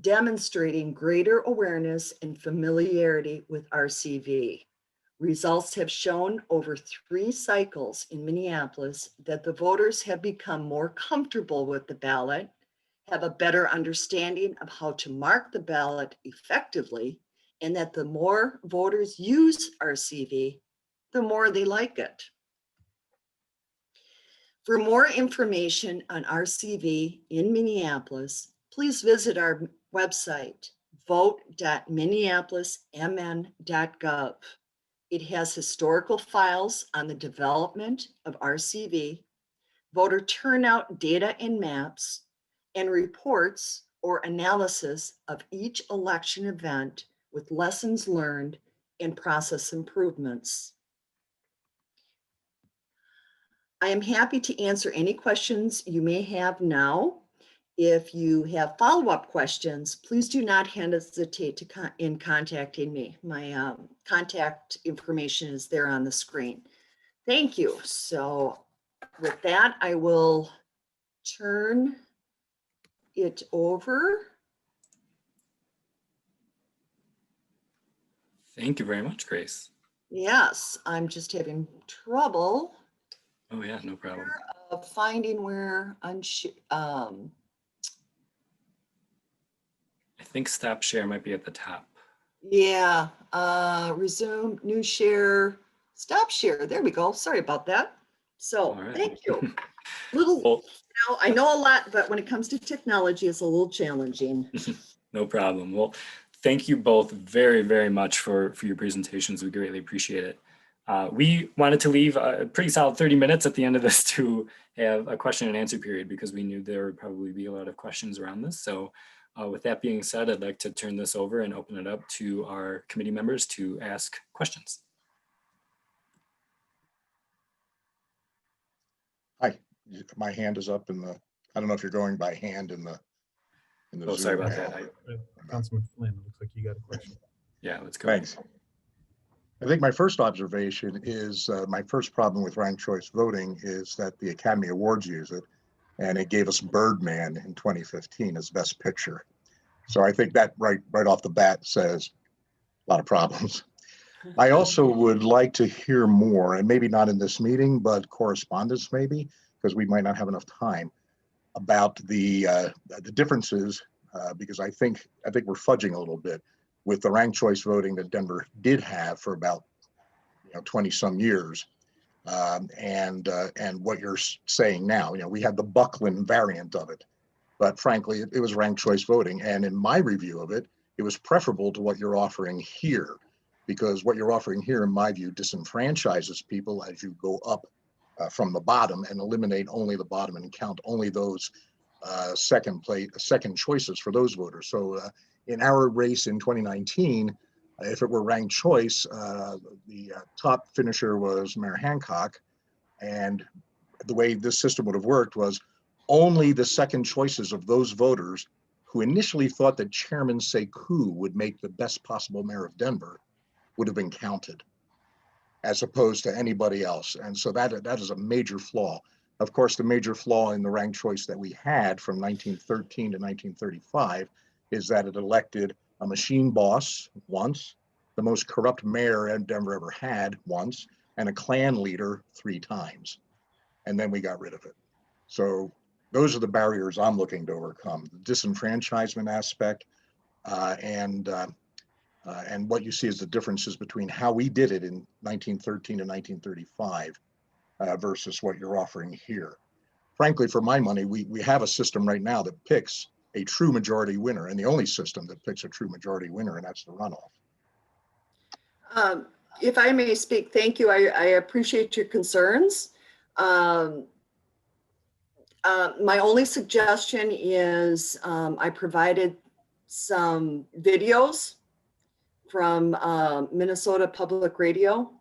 demonstrating greater awareness and familiarity with RCV. Results have shown over 3 cycles in Minneapolis that the voters have become more comfortable with the ballot, have a better understanding of how to mark the ballot effectively, and that the more voters use RCV, the more they like it. For more information on RCV in Minneapolis, please visit our website, vote.minneapolismn.gov. It has historical files on the development of RCV, voter turnout data and maps, and reports or analysis of each election event with lessons learned and process improvements. I am happy to answer any questions you may have now. If you have follow-up questions, please do not hesitate in contacting me. My contact information is there on the screen. Thank you. So with that, I will turn it over. Thank you very much, Grace. Yes, I'm just having trouble Oh yeah, no problem. of finding where I think stop share might be at the top. yeah, resume, new share, stop share. There we go. Sorry about that. So All right. thank you. Little, Well, I know a lot, but when it comes to technology, it's a little challenging. no problem. Well, thank you both very, very much for your presentations. We greatly appreciate it. We wanted to leave a pretty solid 30 minutes at the end of this to have a question and answer period because we knew there would probably be a lot of questions around this. So with that being said, I'd like to turn this over and open it up to our committee members to ask questions. Hi, my hand is up in the, I don't know if you're going by hand in the Oh, sorry Zoom about now. that. Councilman Flynn, it looks like you got a question. Yeah, let's go. Thanks. I think my first observation is my first problem with ranked choice voting is that the Academy Awards use it, and it gave us Birdman in 2015 as Best Picture. So I think that right off the bat says a lot of problems. I also would like to hear more, and maybe not in this meeting, but correspondence maybe, because we might not have enough time, about the differences, because I think we're fudging a little bit with the ranked choice voting that Denver did have for about 20 some years, and what you're saying now. We had the Buckland variant of it, but frankly, it was ranked choice voting, and in my review of it, it was preferable to what you're offering here, because what you're offering here, in my view, disenfranchises people as you go up from the bottom and eliminate only the bottom and count only those second choices for those voters. So in our race in 2019, if it were ranked choice, the top finisher was Mayor Hancock, and the way this system would have worked was only the second choices of those voters who initially thought that Chairman Sekou would make the best possible mayor of Denver would have been counted, as opposed to anybody else. And so that is a major flaw. Of course, the major flaw in the ranked choice that we had from 1913 to 1935 is that it elected a machine boss once, the most corrupt mayor Denver ever had once, and a Klan leader 3 times. And then we got rid of it. So those are the barriers I'm looking to overcome: the disenfranchisement aspect, and what you see is the differences between how we did it in 1913 and 1935 versus what you're offering here. Frankly, for my money, we have a system right now that picks a true majority winner, and the only system that picks a true majority winner, and that's the runoff. If I may speak, thank you. I appreciate your concerns. My only suggestion is I provided some videos from Minnesota Public Radio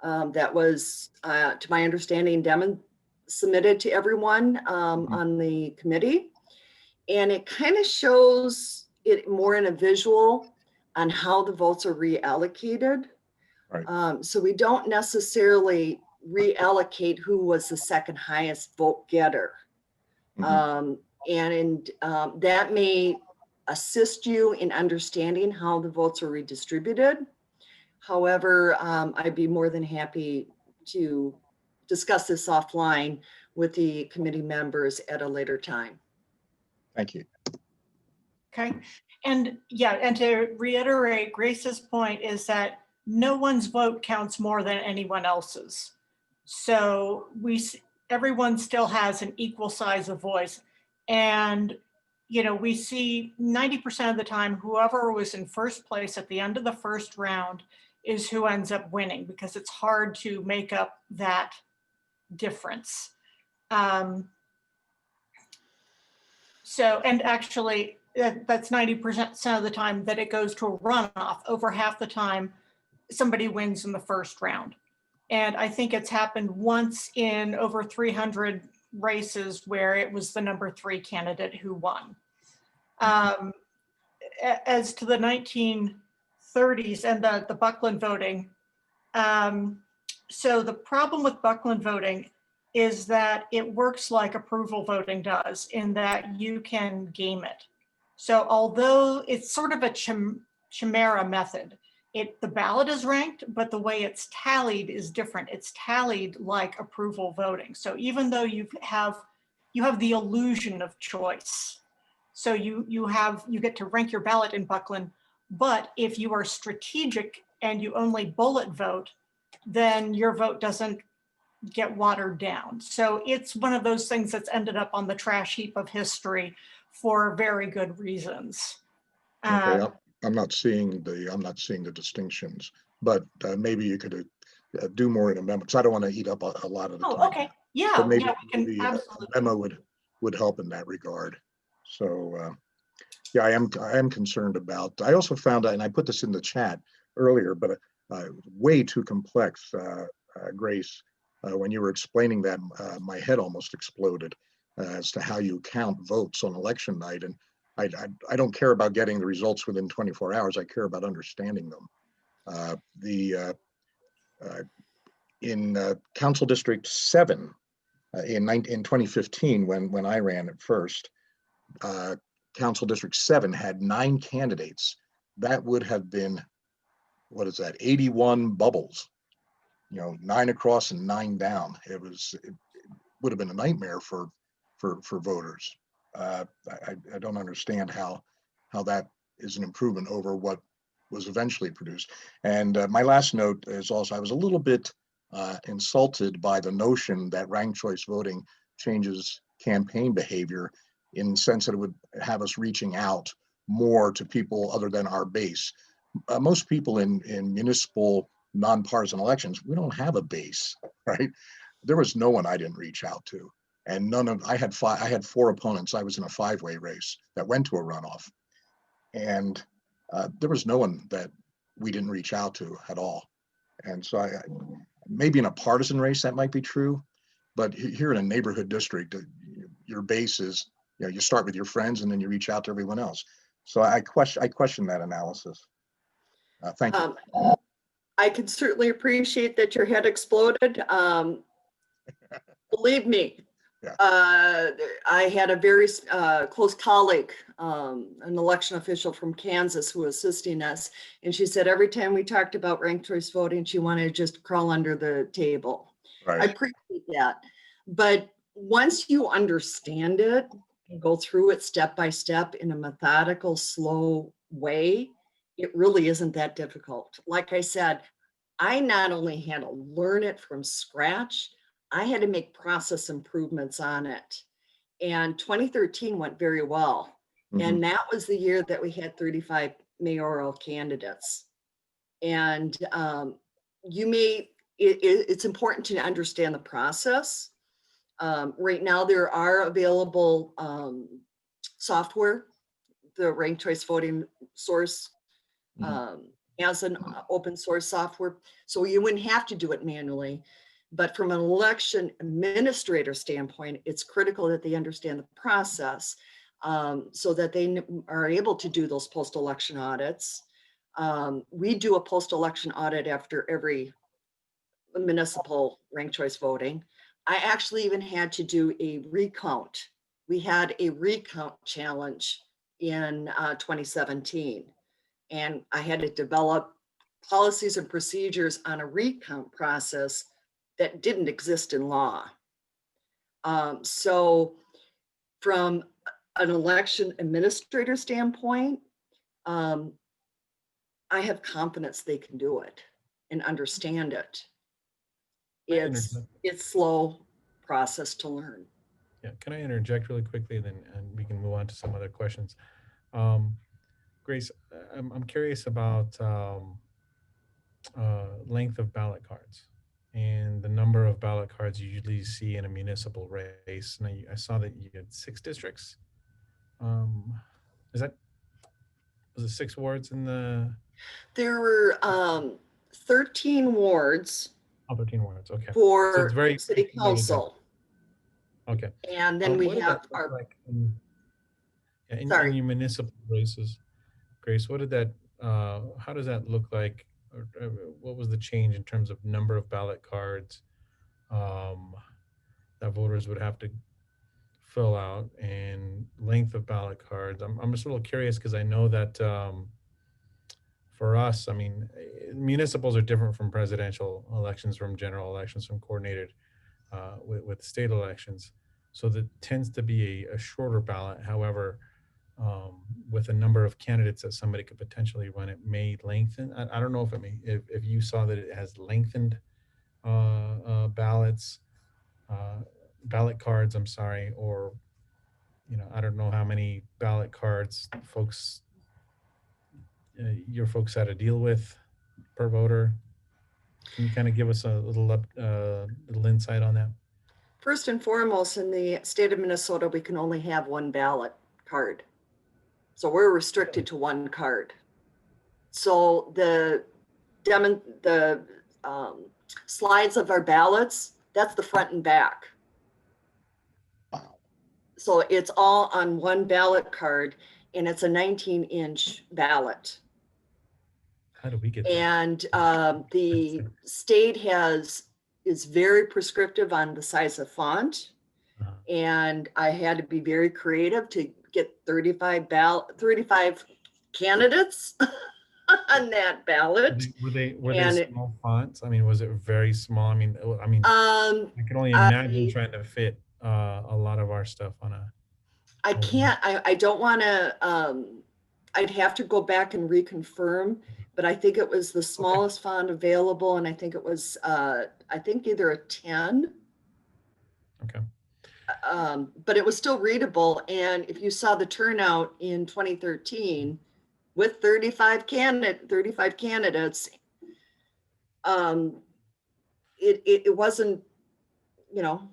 that was, to my understanding, submitted to everyone on the committee. And it kind of shows it more in a visual on how the votes are reallocated. Right. So we don't necessarily reallocate who was the second highest vote getter. And that may assist you in understanding how the votes are redistributed. However, I'd be more than happy to discuss this offline with the committee members at a later time. Thank you. Okay. And yeah, and to reiterate, Grace's point is that no one's vote counts more than anyone else's. So everyone still has an equal size of voice. And, we see 90% of the time, whoever was in first place at the end of the first round is who ends up winning, because it's hard to make up that difference. Um, so, and actually, that's 90% of the time that it goes to a runoff. Over half the time, somebody wins in the first round. And I think it's happened once in over 300 races where it was the number 3 candidate who won. As to the 1930s and the Buckland voting, so the problem with Buckland voting is that it works like approval voting does in that you can game it. So although it's sort of a chimera method, the ballot is ranked, but the way it's tallied is different. It's tallied like approval voting. So even though you have the illusion of choice, so you get to rank your ballot in Buckland, but if you are strategic and you only bullet vote, then your vote doesn't get watered down. So it's one of those things that's ended up on the trash heap of history for very good reasons. Okay, I'm not seeing the distinctions, but maybe you could do more in a memo, because I don't want to eat up a lot of the time. Oh, okay. Yeah, But maybe, we can maybe absolutely. a memo would help in that regard. So yeah, I am concerned about. I also found out, and I put this in the chat earlier, but way too complex, Grace. When you were explaining that, my head almost exploded as to how you count votes on election night. And I don't care about getting the results within 24 hours. I care about understanding them. In Council District 7 in 2015, when I ran it first, Council District 7 had 9 candidates. That would have been, what is that, 81 bubbles, 9 across and 9 down. It would have been a nightmare for voters. I don't understand how that is an improvement over what was eventually produced. And my last note is also, I was a little bit insulted by the notion that ranked choice voting changes campaign behavior, in the sense that it would have us reaching out more to people other than our base. Most people in municipal nonpartisan elections, we don't have a base, right? There was no one I didn't reach out to, and I had 4 opponents. I was in a 5-way race that went to a runoff, and there was no one that we didn't reach out to at all. And so maybe in a partisan race that might be true, but here in a neighborhood district, your base is, you start with your friends and then you reach out to everyone else. So I question that analysis. Thank you. I can certainly appreciate that your head exploded. Believe me, Yeah. I had a very close colleague, an election official from Kansas, who was assisting us. And she said every time we talked about ranked choice voting, she wanted to just crawl under the table. Right. I appreciate that. But once you understand it and go through it step by step in a methodical, slow way, it really isn't that difficult. Like I said, I not only had to learn it from scratch, I had to make process improvements on it. And 2013 went very well. Mhm. And that was the year that we had 35 mayoral candidates. And it's important to understand the process. Right now, there are available software, the ranked choice voting source as an open source software. So you wouldn't have to do it manually. But from an election administrator standpoint, it's critical that they understand the process so that they are able to do those post-election audits. We do a post-election audit after every municipal ranked choice voting. I actually even had to do a recount. We had a recount challenge in 2017. And I had to develop policies and procedures on a recount process that didn't exist in law. So from an election administrator standpoint, I have confidence they can do it and understand it. It's slow process to learn. Yeah, can I interject really quickly, then and we can move on to some other questions. Grace, I'm curious about length of ballot cards and the number of ballot cards you usually see in a municipal race. And I saw that you had 6 districts. Is that, was it 6 wards in the, There were 13 wards 13 wards? Okay. So for it's very city divided up. council. Okay. And then we What did that have look our, like in sorry. your municipal races, Grace? What did that? How does that look like? Or what was the change in terms of number of ballot cards that voters would have to fill out and length of ballot cards? I'm just a little curious because I know that for us, I mean, municipals are different from presidential elections, from general elections, from coordinated with state elections. So that tends to be a shorter ballot. However, with a number of candidates that somebody could potentially run, it may lengthen. I don't know if it may, if you saw that it has lengthened ballots, ballot cards, I'm sorry, or, you know, I don't know how many ballot cards folks, your folks had to deal with per voter. Can you kind of give us a little insight on that? First and foremost, in the state of Minnesota, we can only have one ballot card. So we're restricted to one card. So the slides of our ballots, that's the front and back. So it's all on one ballot card, and it's a 19-inch ballot. How do we get that? And the state is very prescriptive on the size of font. And I had to be very creative to get 35 candidates on that ballot. Were they small fonts? I mean, was it very small? I mean, I can only imagine trying to fit a lot of our stuff on a. I can't. I don't want to. I'd have to go back and reconfirm, but I think it was the smallest font available, and I think it was I think either a 10. Okay. But it was still readable. And if you saw the turnout in 2013 with 35 candidates, it wasn't, you know,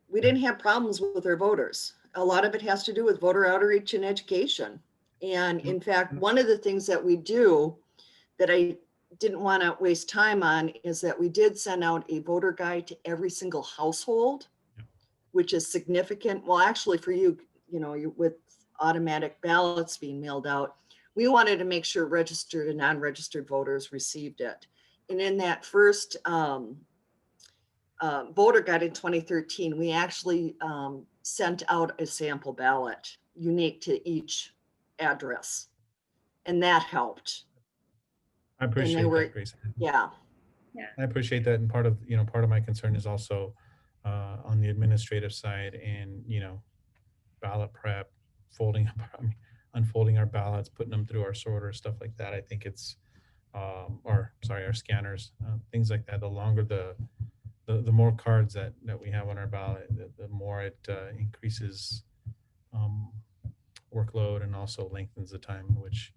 we didn't have problems with our voters. A lot of it has to do with voter outreach and education. And in fact, one of the things that we do that I didn't want to waste time on is that we did send out a voter guide to every single household, which is significant. Well, actually for you, you know, with automatic ballots being mailed out, we wanted to make sure registered and non-registered voters received it. And in that first voter guide in 2013, we actually sent out a sample ballot unique to each address. And that helped. I appreciate that, Grace. Yeah. I appreciate that. And part of my concern is also on the administrative side and, you know, ballot prep, unfolding our ballots, putting them through our sorter, stuff like that. I think it's, our scanners, things like that. The longer the more cards that we have on our ballot, the more it increases workload and also lengthens the time, which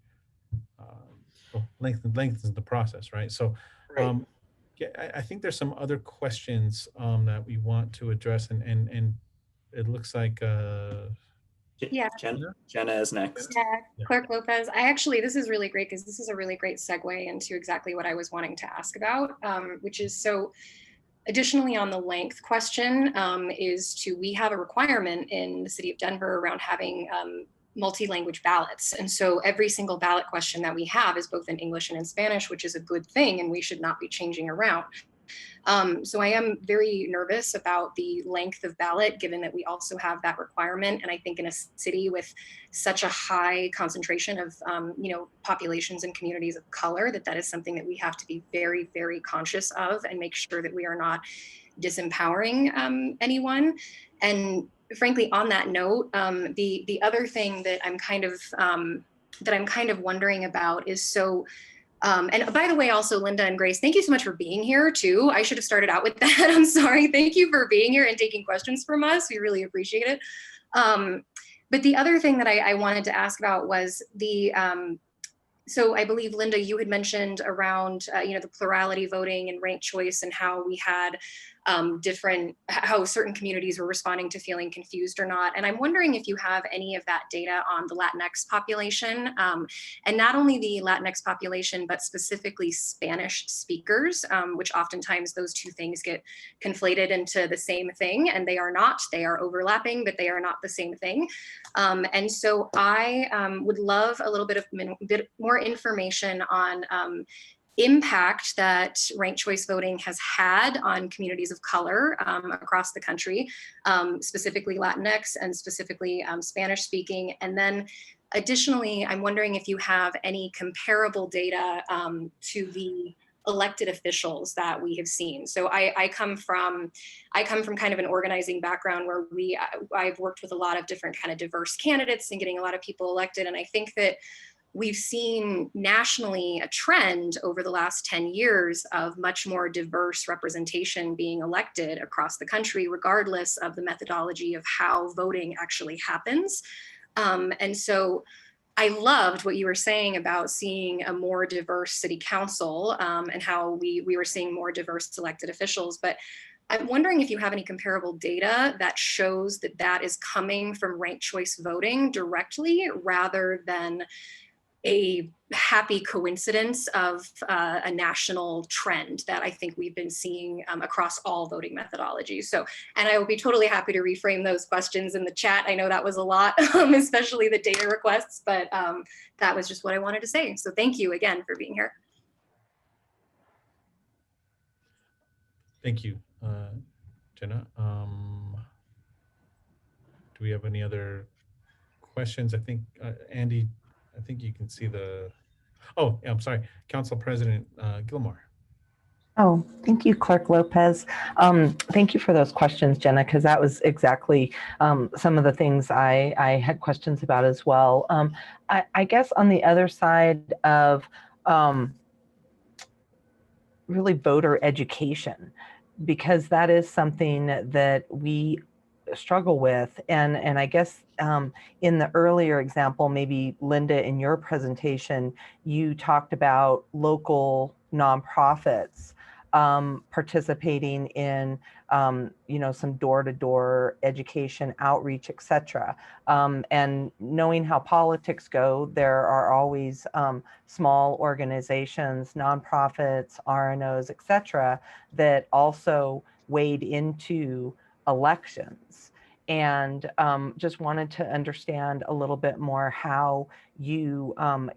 lengthens the process, right? So I think there's some other questions that we want to address, and it looks like Jenna is next. Yeah, Clerk Lopez. This is really great because this is a really great segue into exactly what I was wanting to ask about, which is so additionally on the length question we have a requirement in the city of Denver around having multi-language ballots. And so every single ballot question that we have is both in English and in Spanish, which is a good thing, and we should not be changing around. So I am very nervous about the length of ballot, given that we also have that requirement. And I think in a city with such a high concentration of, populations and communities of color, that is something that we have to be very, very conscious of and make sure that we are not disempowering anyone. And frankly, on that note, the other thing that I'm kind of wondering about is so. And by the way, also Linda and Grace, thank you so much for being here too. I should have started out with that. I'm sorry. Thank you for being here and taking questions from us. We really appreciate it. But the other thing that I wanted to ask about was So I believe, Linda, you had mentioned around, the plurality voting and ranked choice and how we had how certain communities were responding to feeling confused or not. And I'm wondering if you have any of that data on the Latinx population, and not only the Latinx population, but specifically Spanish speakers, which oftentimes those two things get conflated into the same thing, and they are not. They are overlapping, but they are not the same thing. And so I would love a little bit more information on impact that ranked choice voting has had on communities of color across the country, specifically Latinx and specifically Spanish speaking. And then additionally, I'm wondering if you have any comparable data to the elected officials that we have seen. So I come from kind of an organizing background where I've worked with a lot of different kind of diverse candidates and getting a lot of people elected. And I think that we've seen nationally a trend over the last 10 years of much more diverse representation being elected across the country, regardless of the methodology of how voting actually happens. And so I loved what you were saying about seeing a more diverse city council and how we were seeing more diverse elected officials. But I'm wondering if you have any comparable data that shows that that is coming from ranked choice voting directly rather than a happy coincidence of a national trend that I think we've been seeing across all voting methodologies. So, and I will be totally happy to reframe those questions in the chat. I know that was a lot, especially the data requests, but that was just what I wanted to say. So thank you again for being here. Thank you, Jenna. Do we have any other questions? I think, Andy, I think you can see the, oh, I'm sorry, Council President Gilmore. Oh, thank you, Clerk Lopez. Thank you for those questions, Jenna, because that was exactly some of the things I had questions about as well. I guess on the other side of really voter education, because that is something that we struggle with. And I guess in the earlier example, maybe Linda, in your presentation, you talked about local nonprofits participating in, some door-to-door education, outreach, etc. And knowing how politics go, there are always small organizations, nonprofits, RNOs, etc., that also wade into elections. And just wanted to understand a little bit more how you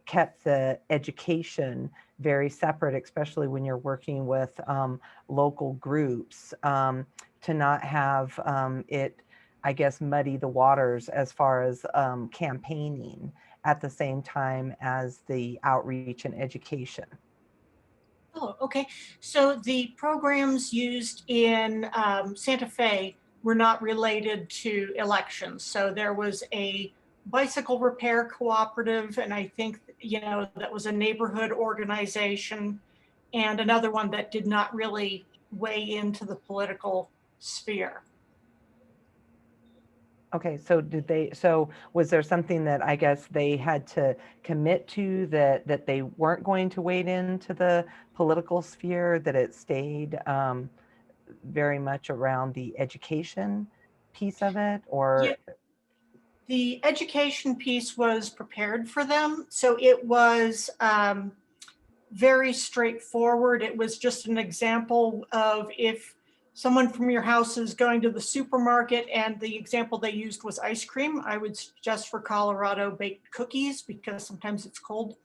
kept the education very separate, especially when you're working with local groups, to not have it, I guess, muddy the waters as far as campaigning at the same time as the outreach and education. Oh, okay. So the programs used in Santa Fe were not related to elections. So there was a bicycle repair cooperative, and I think, that was a neighborhood organization, and another one that did not really weigh into the political sphere. Okay, so was there something that I guess they had to commit to that they weren't going to wade into the political sphere, that it stayed very much around the education piece of it, or? Yeah. The education piece was prepared for them. So it was very straightforward. It was just an example of if someone from your house is going to the supermarket, and the example they used was ice cream, I would suggest for Colorado baked cookies, because sometimes it's cold.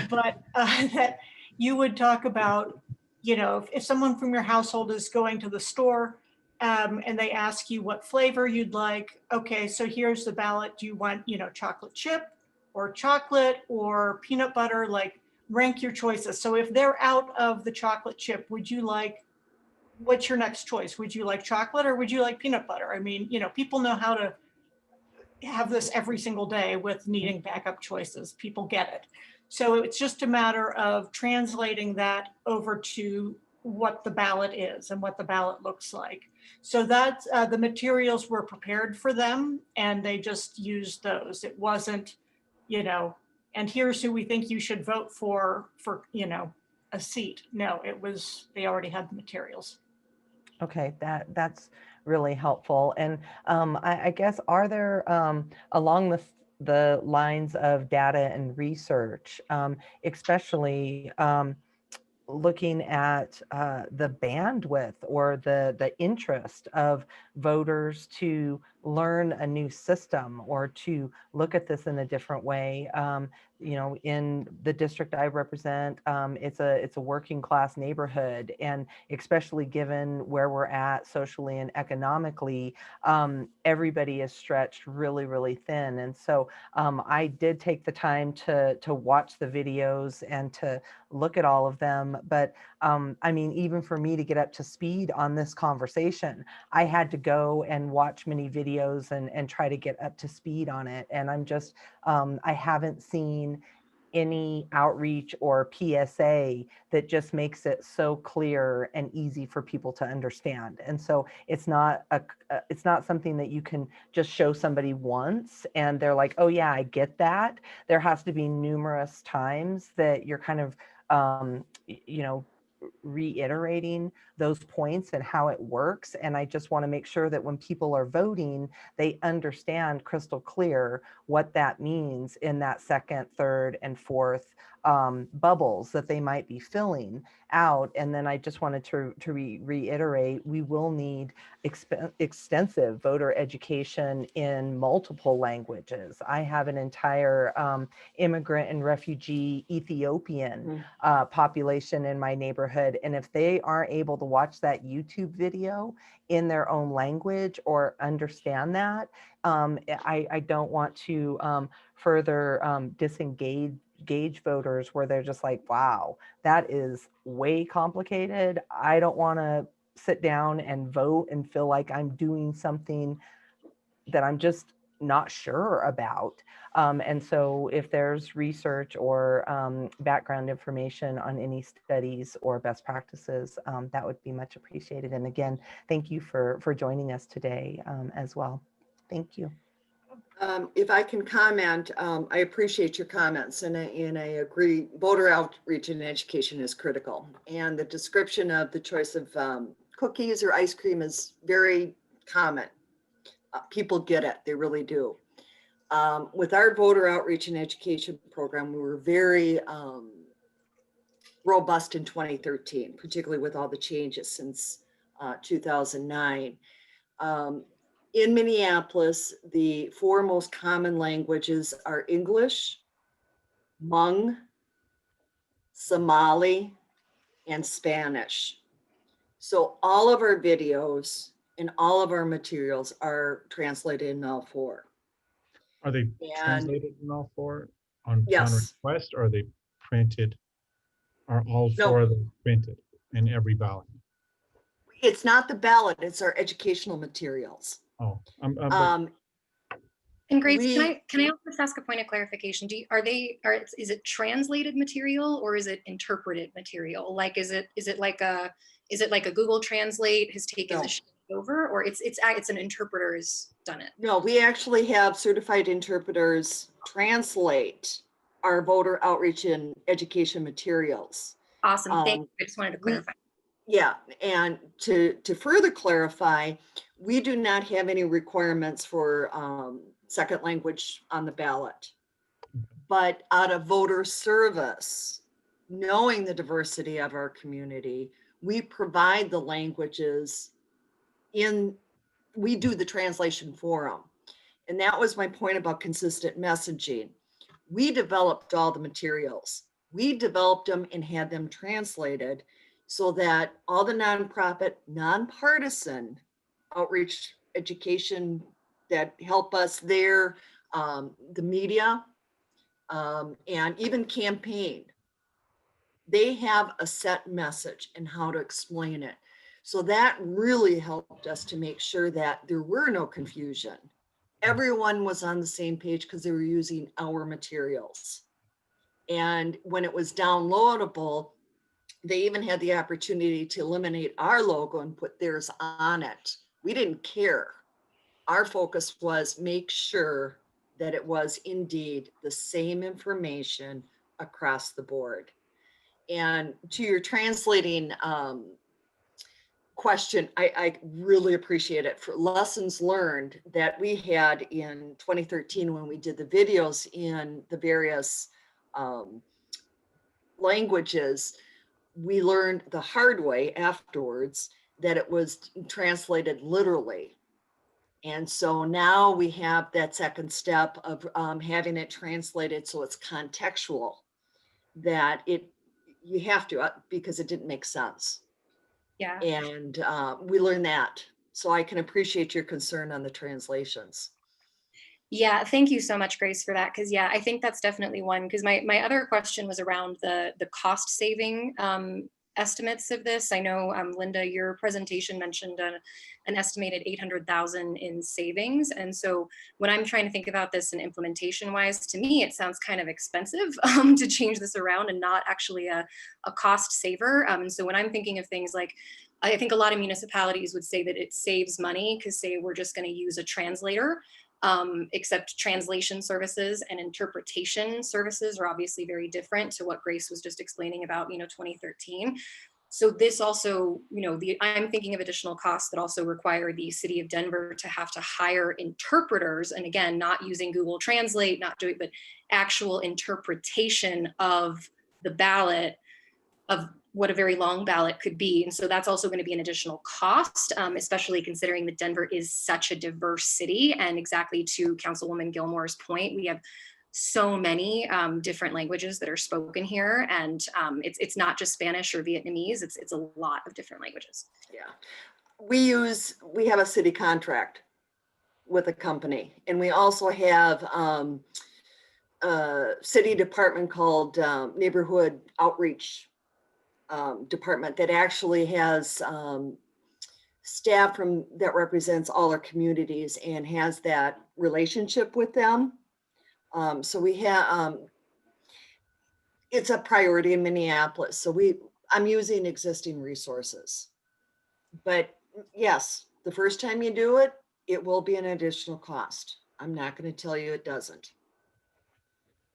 But that you would talk about, if someone from your household is going to the store, and they ask you what flavor you'd like. Okay, so here's the ballot. Do you want, chocolate chip or chocolate or peanut butter? Like, rank your choices. So if they're out of the chocolate chip, what's your next choice? Would you like chocolate or would you like peanut butter? I mean, people know how to have this every single day with needing backup choices. People get it. So it's just a matter of translating that over to what the ballot is and what the ballot looks like. So that's the materials were prepared for them, and they just used those. It wasn't, and here's who we think you should vote for, you know, a seat. No, it was, they already had the materials. Okay, that's really helpful. And I guess, are there, along the lines of data and research, especially looking at the bandwidth or the interest of voters to learn a new system or to look at this in a different way. You know, in the district I represent, it's a working class neighborhood, and especially given where we're at socially and economically, everybody is stretched really, really thin. And so I did take the time to watch the videos and to look at all of them. But I mean, even for me to get up to speed on this conversation, I had to go and watch many videos and try to get up to speed on it. And I'm just, I haven't seen any outreach or PSA that just makes it so clear and easy for people to understand. And so it's not something that you can just show somebody once and they're like, oh yeah, I get that. There has to be numerous times that you're kind of, you know, reiterating those points and how it works. And I just want to make sure that when people are voting, they understand crystal clear what that means in that second, third, and fourth bubbles that they might be filling out. And then I just wanted to reiterate, we will need extensive voter education in multiple languages. I have an entire immigrant and refugee Ethiopian population in my neighborhood. And if they aren't able to watch that YouTube video in their own language or understand that, I don't want to further disengage voters where they're just like, wow, that is way complicated. I don't want to sit down and vote and feel like I'm doing something that I'm just not sure about. And so if there's research or background information on any studies or best practices, that would be much appreciated. And again, thank you for joining us today as well. Thank you. If I can comment, I appreciate your comments, and I agree. Voter outreach and education is critical, and the description of the choice of cookies or ice cream is very common. People get it; they really do. With our voter outreach and education program, we were very robust in 2013, particularly with all the changes since 2009. In Minneapolis, the four most common languages are English, Hmong, Somali, and Spanish. So all of our videos and all of our materials are translated in all four. Are they And translated in all four on yes, request, or are they printed? Are all No. four of them printed in every ballot? it's not the ballot, it's our educational materials. Oh, And Grace, We- can I also just ask a point of clarification? Is it translated material or is it interpreted material? Like, is it like a Google Translate has taken No. the shift over, or it's an interpreter has done it? No, we actually have certified interpreters translate our voter outreach and education materials. Awesome. Thank you. I just wanted to clarify. Yeah, and to further clarify, we do not have any requirements for second language on the ballot. But out of voter service, knowing the diversity of our community, we provide the languages we do the translation for them. And that was my point about consistent messaging. We developed all the materials. We developed them and had them translated so that all the nonprofit, nonpartisan outreach education that help us there, the media, and even campaign, they have a set message and how to explain it. So that really helped us to make sure that there were no confusion. Everyone was on the same page because they were using our materials. And when it was downloadable, they even had the opportunity to eliminate our logo and put theirs on it. We didn't care. Our focus was make sure that it was indeed the same information across the board. And to your translating question, I really appreciate it. For lessons learned that we had in 2013 when we did the videos in the various languages, we learned the hard way afterwards that it was translated literally. And so now we have that second step of having it translated so it's contextual, that you have to, because it didn't make sense. Yeah. And we learned that. So I can appreciate your concern on the translations. Yeah, thank you so much, Grace, for that. Because yeah, I think that's definitely one. Because my other question was around the cost saving estimates of this. I know, Linda, your presentation mentioned an estimated 800,000 in savings. And so when I'm trying to think about this and implementation wise, to me, it sounds kind of expensive to change this around and not actually a cost saver. So when I'm thinking of things like, I think a lot of municipalities would say that it saves money because say we're just going to use a translator. Except translation services and interpretation services are obviously very different to what Grace was just explaining about, 2013. So this also, I'm thinking of additional costs that also require the city of Denver to have to hire interpreters. And again, not using Google Translate, not doing, but actual interpretation of the ballot, of what a very long ballot could be. And so that's also going to be an additional cost, especially considering that Denver is such a diverse city. And exactly to Councilwoman Gilmore's point, we have so many different languages that are spoken here. And it's not just Spanish or Vietnamese, it's a lot of different languages. Yeah. We have a city contract with a company, and we also have a city department called Neighborhood Outreach Department that actually has staff that represents all our communities and has that relationship with them. So we have, it's a priority in Minneapolis. So I'm using existing resources. But yes, the first time you do it, it will be an additional cost. I'm not going to tell you it doesn't.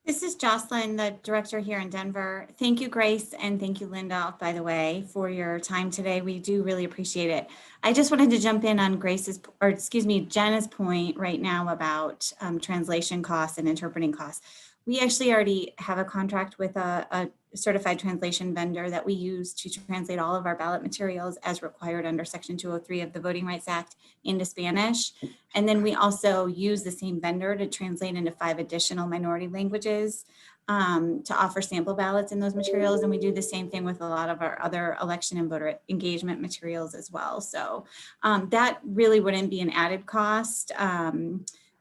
This is Jocelyn, the director here in Denver. Thank you, Grace, and thank you, Linda, by the way, for your time today. We do really appreciate it. I just wanted to jump in on Jenna's point right now about translation costs and interpreting costs. We actually already have a contract with a certified translation vendor that we use to translate all of our ballot materials as required under Section 203 of the Voting Rights Act into Spanish. And then we also use the same vendor to translate into 5 additional minority languages to offer sample ballots in those materials. And we do the same thing with a lot of our other election and voter engagement materials as well. So that really wouldn't be an added cost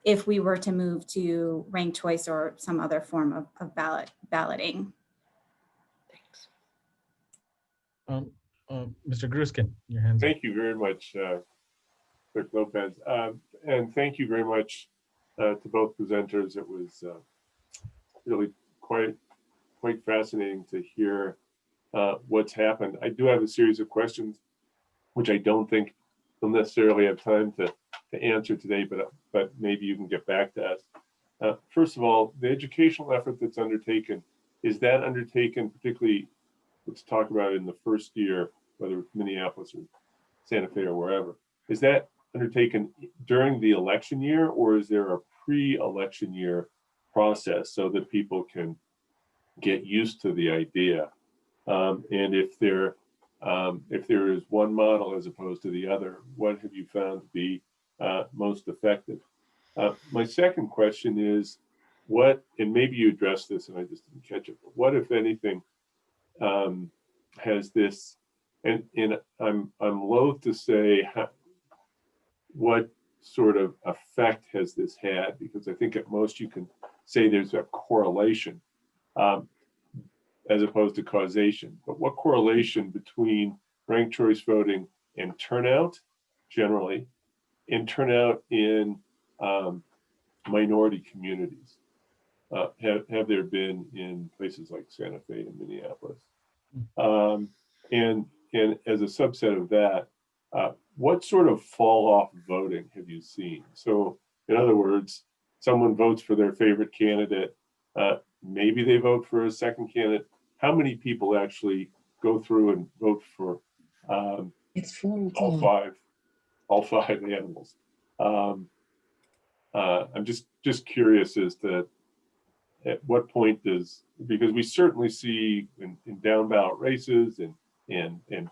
if we were to move to ranked choice or some other form of balloting. Thanks. Mr. Gruskin, your hands up. Thank you very much, Clerk Lopez. And thank you very much to both presenters. It was really quite fascinating to hear what's happened. I do have a series of questions, which I don't think we'll necessarily have time to answer today, but maybe you can get back to us. First of all, the educational effort that's undertaken, is that undertaken particularly, let's talk about it in the first year, whether it's Minneapolis or Santa Fe or wherever, is that undertaken during the election year, or is there a pre-election year process so that people can get used to the idea? And if there is one model as opposed to the other, what have you found to be most effective? My second question is, and maybe you addressed this and I just didn't catch it, but what, if anything, has this, and I'm loath to say what sort of effect has this had, because I think at most you can say there's a correlation as opposed to causation. But what correlation between ranked choice voting and turnout generally, and turnout in minority communities have there been in places like Santa Fe and Minneapolis? And as a subset of that, what sort of fall off voting have you seen? So in other words, someone votes for their favorite candidate, maybe they vote for a second candidate. How many people actually go through and vote for all five animals? I'm just curious as to at what point because we certainly see in down ballot races and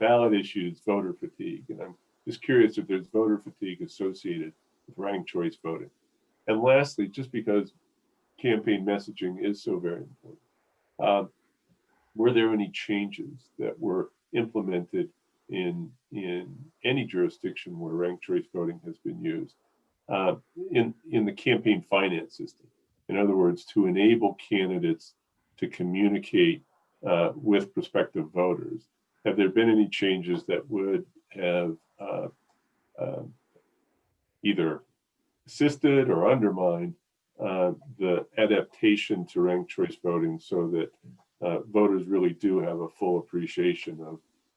ballot issues voter fatigue, and I'm just curious if there's voter fatigue associated with ranked choice voting. And lastly, just because campaign messaging is so very important, were there any changes that were implemented in any jurisdiction where ranked choice voting has been used in the campaign finance system? In other words, to enable candidates to communicate with prospective voters. Have there been any changes that would have either assisted or undermined the adaptation to ranked choice voting so that voters really do have a full appreciation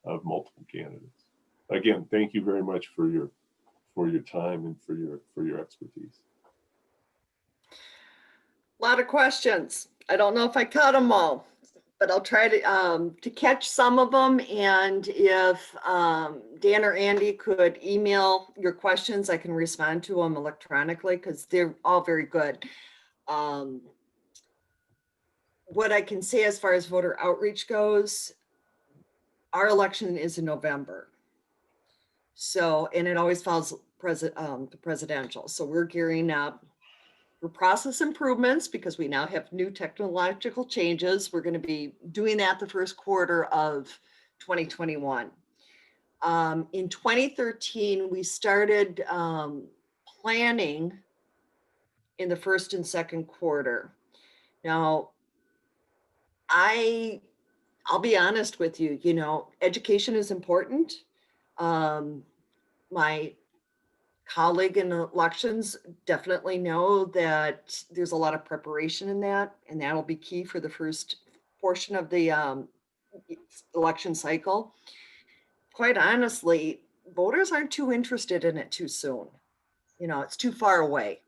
of multiple candidates? Again, thank you very much for your time and for your expertise. A lot of questions. I don't know if I caught them all, but I'll try to catch some of them. And if Dan or Andy could email your questions, I can respond to them electronically because they're all very good. What I can say as far as voter outreach goes, our election is in November. So, and it always follows the presidential. So we're gearing up for process improvements because we now have new technological changes. We're going to be doing that the first quarter of 2021. In 2013, we started planning in the first and second quarter. Now, I'll be honest with you, education is important. My colleague in elections definitely know that there's a lot of preparation in that, and that'll be key for the first portion of the election cycle. Quite honestly, voters aren't too interested in it too soon. It's too far away.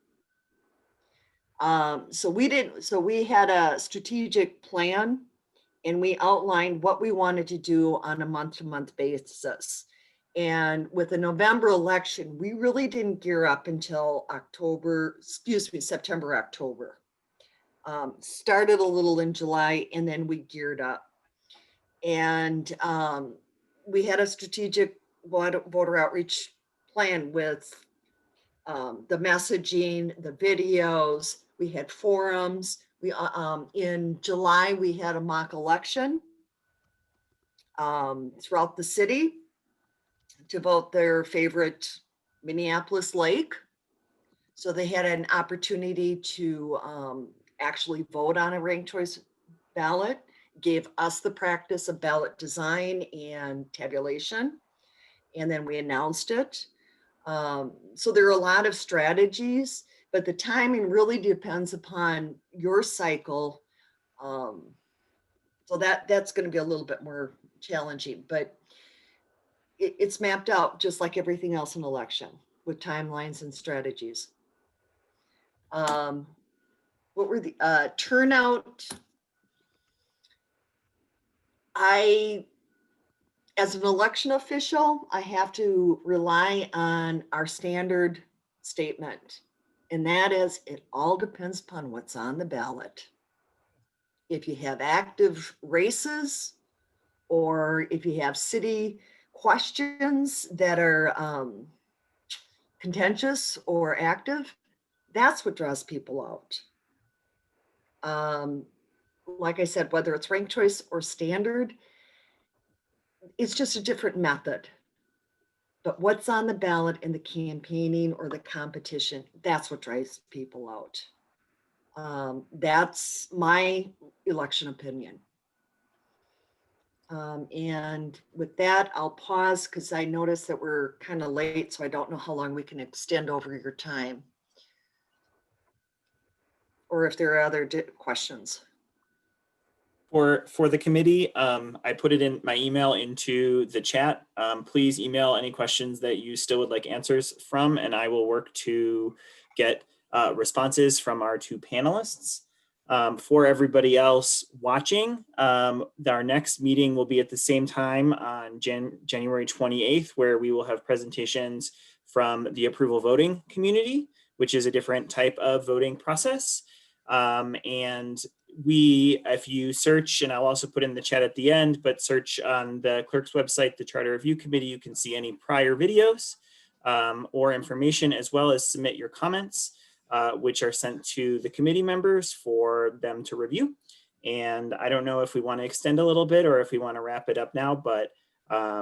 So we had a strategic plan, and we outlined what we wanted to do on a month-to-month basis. And with the November election, we really didn't gear up until September, October. Started a little in July, and then we geared up. And we had a strategic voter outreach plan with the messaging, the videos. We had forums. In July, we had a mock election throughout the city to vote their favorite Minneapolis lake. So they had an opportunity to actually vote on a ranked choice ballot, gave us the practice of ballot design and tabulation, and then we announced it. So there are a lot of strategies, but the timing really depends upon your cycle. So that's going to be a little bit more challenging, but it's mapped out just like everything else in election with timelines and strategies. What were the turnout? As an election official, I have to rely on our standard statement, and that is it all depends upon what's on the ballot. If you have active races, or if you have city questions that are contentious or active, that's what draws people out. Like I said, whether it's ranked choice or standard, it's just a different method. But what's on the ballot in the campaigning or the competition, that's what drives people out. That's my election opinion. And with that, I'll pause because I noticed that we're kind of late, so I don't know how long we can extend over your time. Or if there are other questions. For the committee, I put it in my email into the chat. Please email any questions that you still would like answers from, and I will work to get responses from our two panelists. For everybody else watching, our next meeting will be at the same time on January 28th, where we will have presentations from the approval voting community, which is a different type of voting process. And if you search, and I'll also put in the chat at the end, but search on the clerk's website, the Charter Review Committee, you can see any prior videos or information, as well as submit your comments, which are sent to the committee members for them to review. And I don't know if we want to extend a little bit or if we want to wrap it up now, but I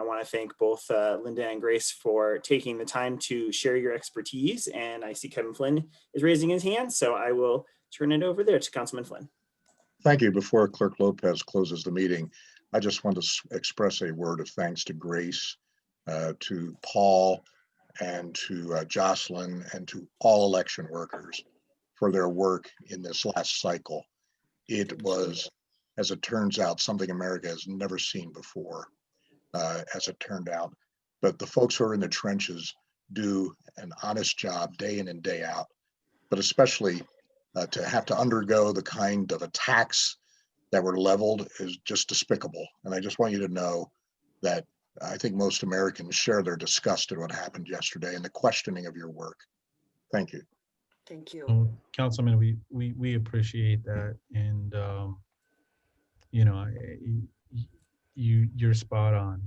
want to thank both Linda and Grace for taking the time to share your expertise. And I see Kevin Flynn is raising his hand, so I will turn it over there to Councilman Flynn. Thank you. Before Clerk Lopez closes the meeting, I just want to express a word of thanks to Grace, to Paul, and to Jocelyn, and to all election workers for their work in this last cycle. It was, as it turns out, something America has never seen before, as it turned out. But the folks who are in the trenches do an honest job day in and day out, but especially to have to undergo the kind of attacks that were leveled is just despicable. And I just want you to know that I think most Americans share their disgust at what happened yesterday and the questioning of your work. Thank you. Thank you. Councilman, we appreciate that, and you're spot on.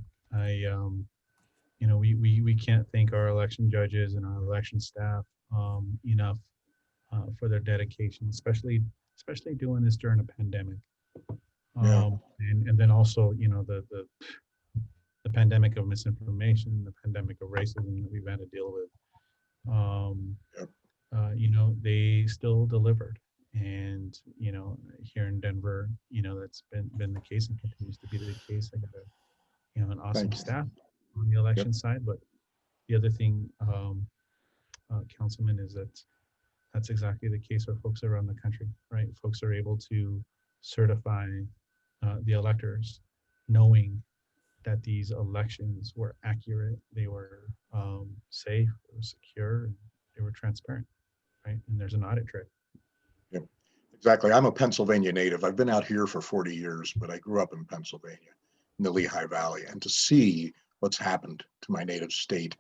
We can't thank our election judges and our election staff enough for their dedication, especially doing this during a pandemic. And then also, the pandemic of misinformation, the pandemic of racism that we've had to deal with. They still delivered. And, here in Denver, that's been the case and continues to be the case. I got an awesome staff on the election side. But the other thing, Councilman, is that's exactly the case with folks around the country, right? Folks are able to certify the electors, knowing that these elections were accurate, they were safe, they were secure, and they were transparent, right? And there's an audit trail. Yep, exactly. I'm a Pennsylvania native. I've been out here for 40 years, but I grew up in Pennsylvania, in the Lehigh Valley, and to see what's happened to my native state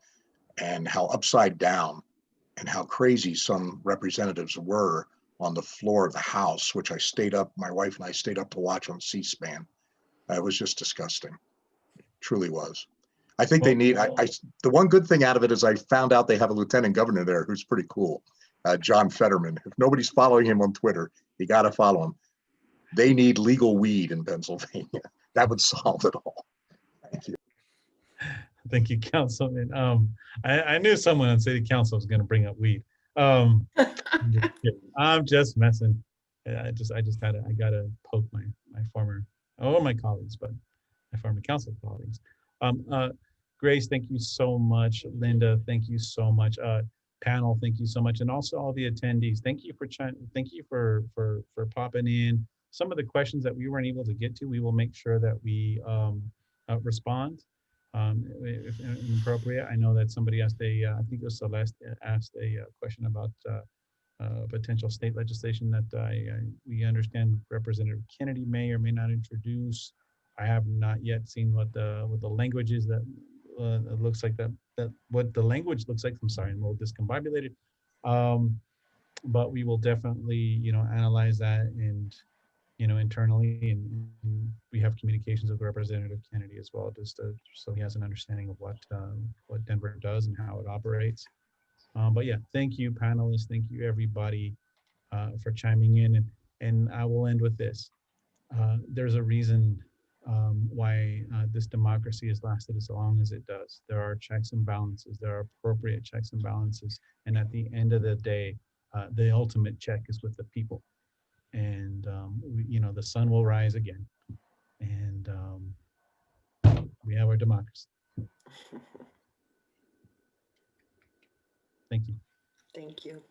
and how upside down and how crazy some representatives were on the floor of the House, which my wife and I stayed up to watch on C-SPAN. It was just disgusting. It truly was. I think they need, the one good thing out of it is I found out they have a lieutenant governor there who's pretty cool, John Fetterman. If nobody's following him on Twitter, you got to follow him. They need legal weed in Pennsylvania. That would solve it all. Thank you. Thank you, Councilman. I knew someone on City Council was going to bring up weed. I'm just messing. I gotta poke my colleagues, but my former council colleagues. Grace, thank you so much. Linda, thank you so much. Panel, thank you so much, and also all the attendees. Thank you for popping in. Some of the questions that we weren't able to get to, we will make sure that we respond if appropriate. I know that somebody asked I think it was Celeste, asked a question about potential state legislation that we understand Representative Kennedy may or may not introduce. I have not yet seen what the language is that it looks like what the language looks like. I'm sorry, I'm a little discombobulated. But we will definitely, analyze that and, internally, and we have communications with Representative Kennedy as well, just so he has an understanding of what Denver does and how it operates. But yeah, thank you, panelists. Thank you, everybody, for chiming in. And I will end with this. There's a reason why this democracy has lasted as long as it does. There are checks and balances. There are appropriate checks and balances. And at the end of the day, the ultimate check is with the people. And, the sun will rise again. And we have our democracy. Thank you. Thank you.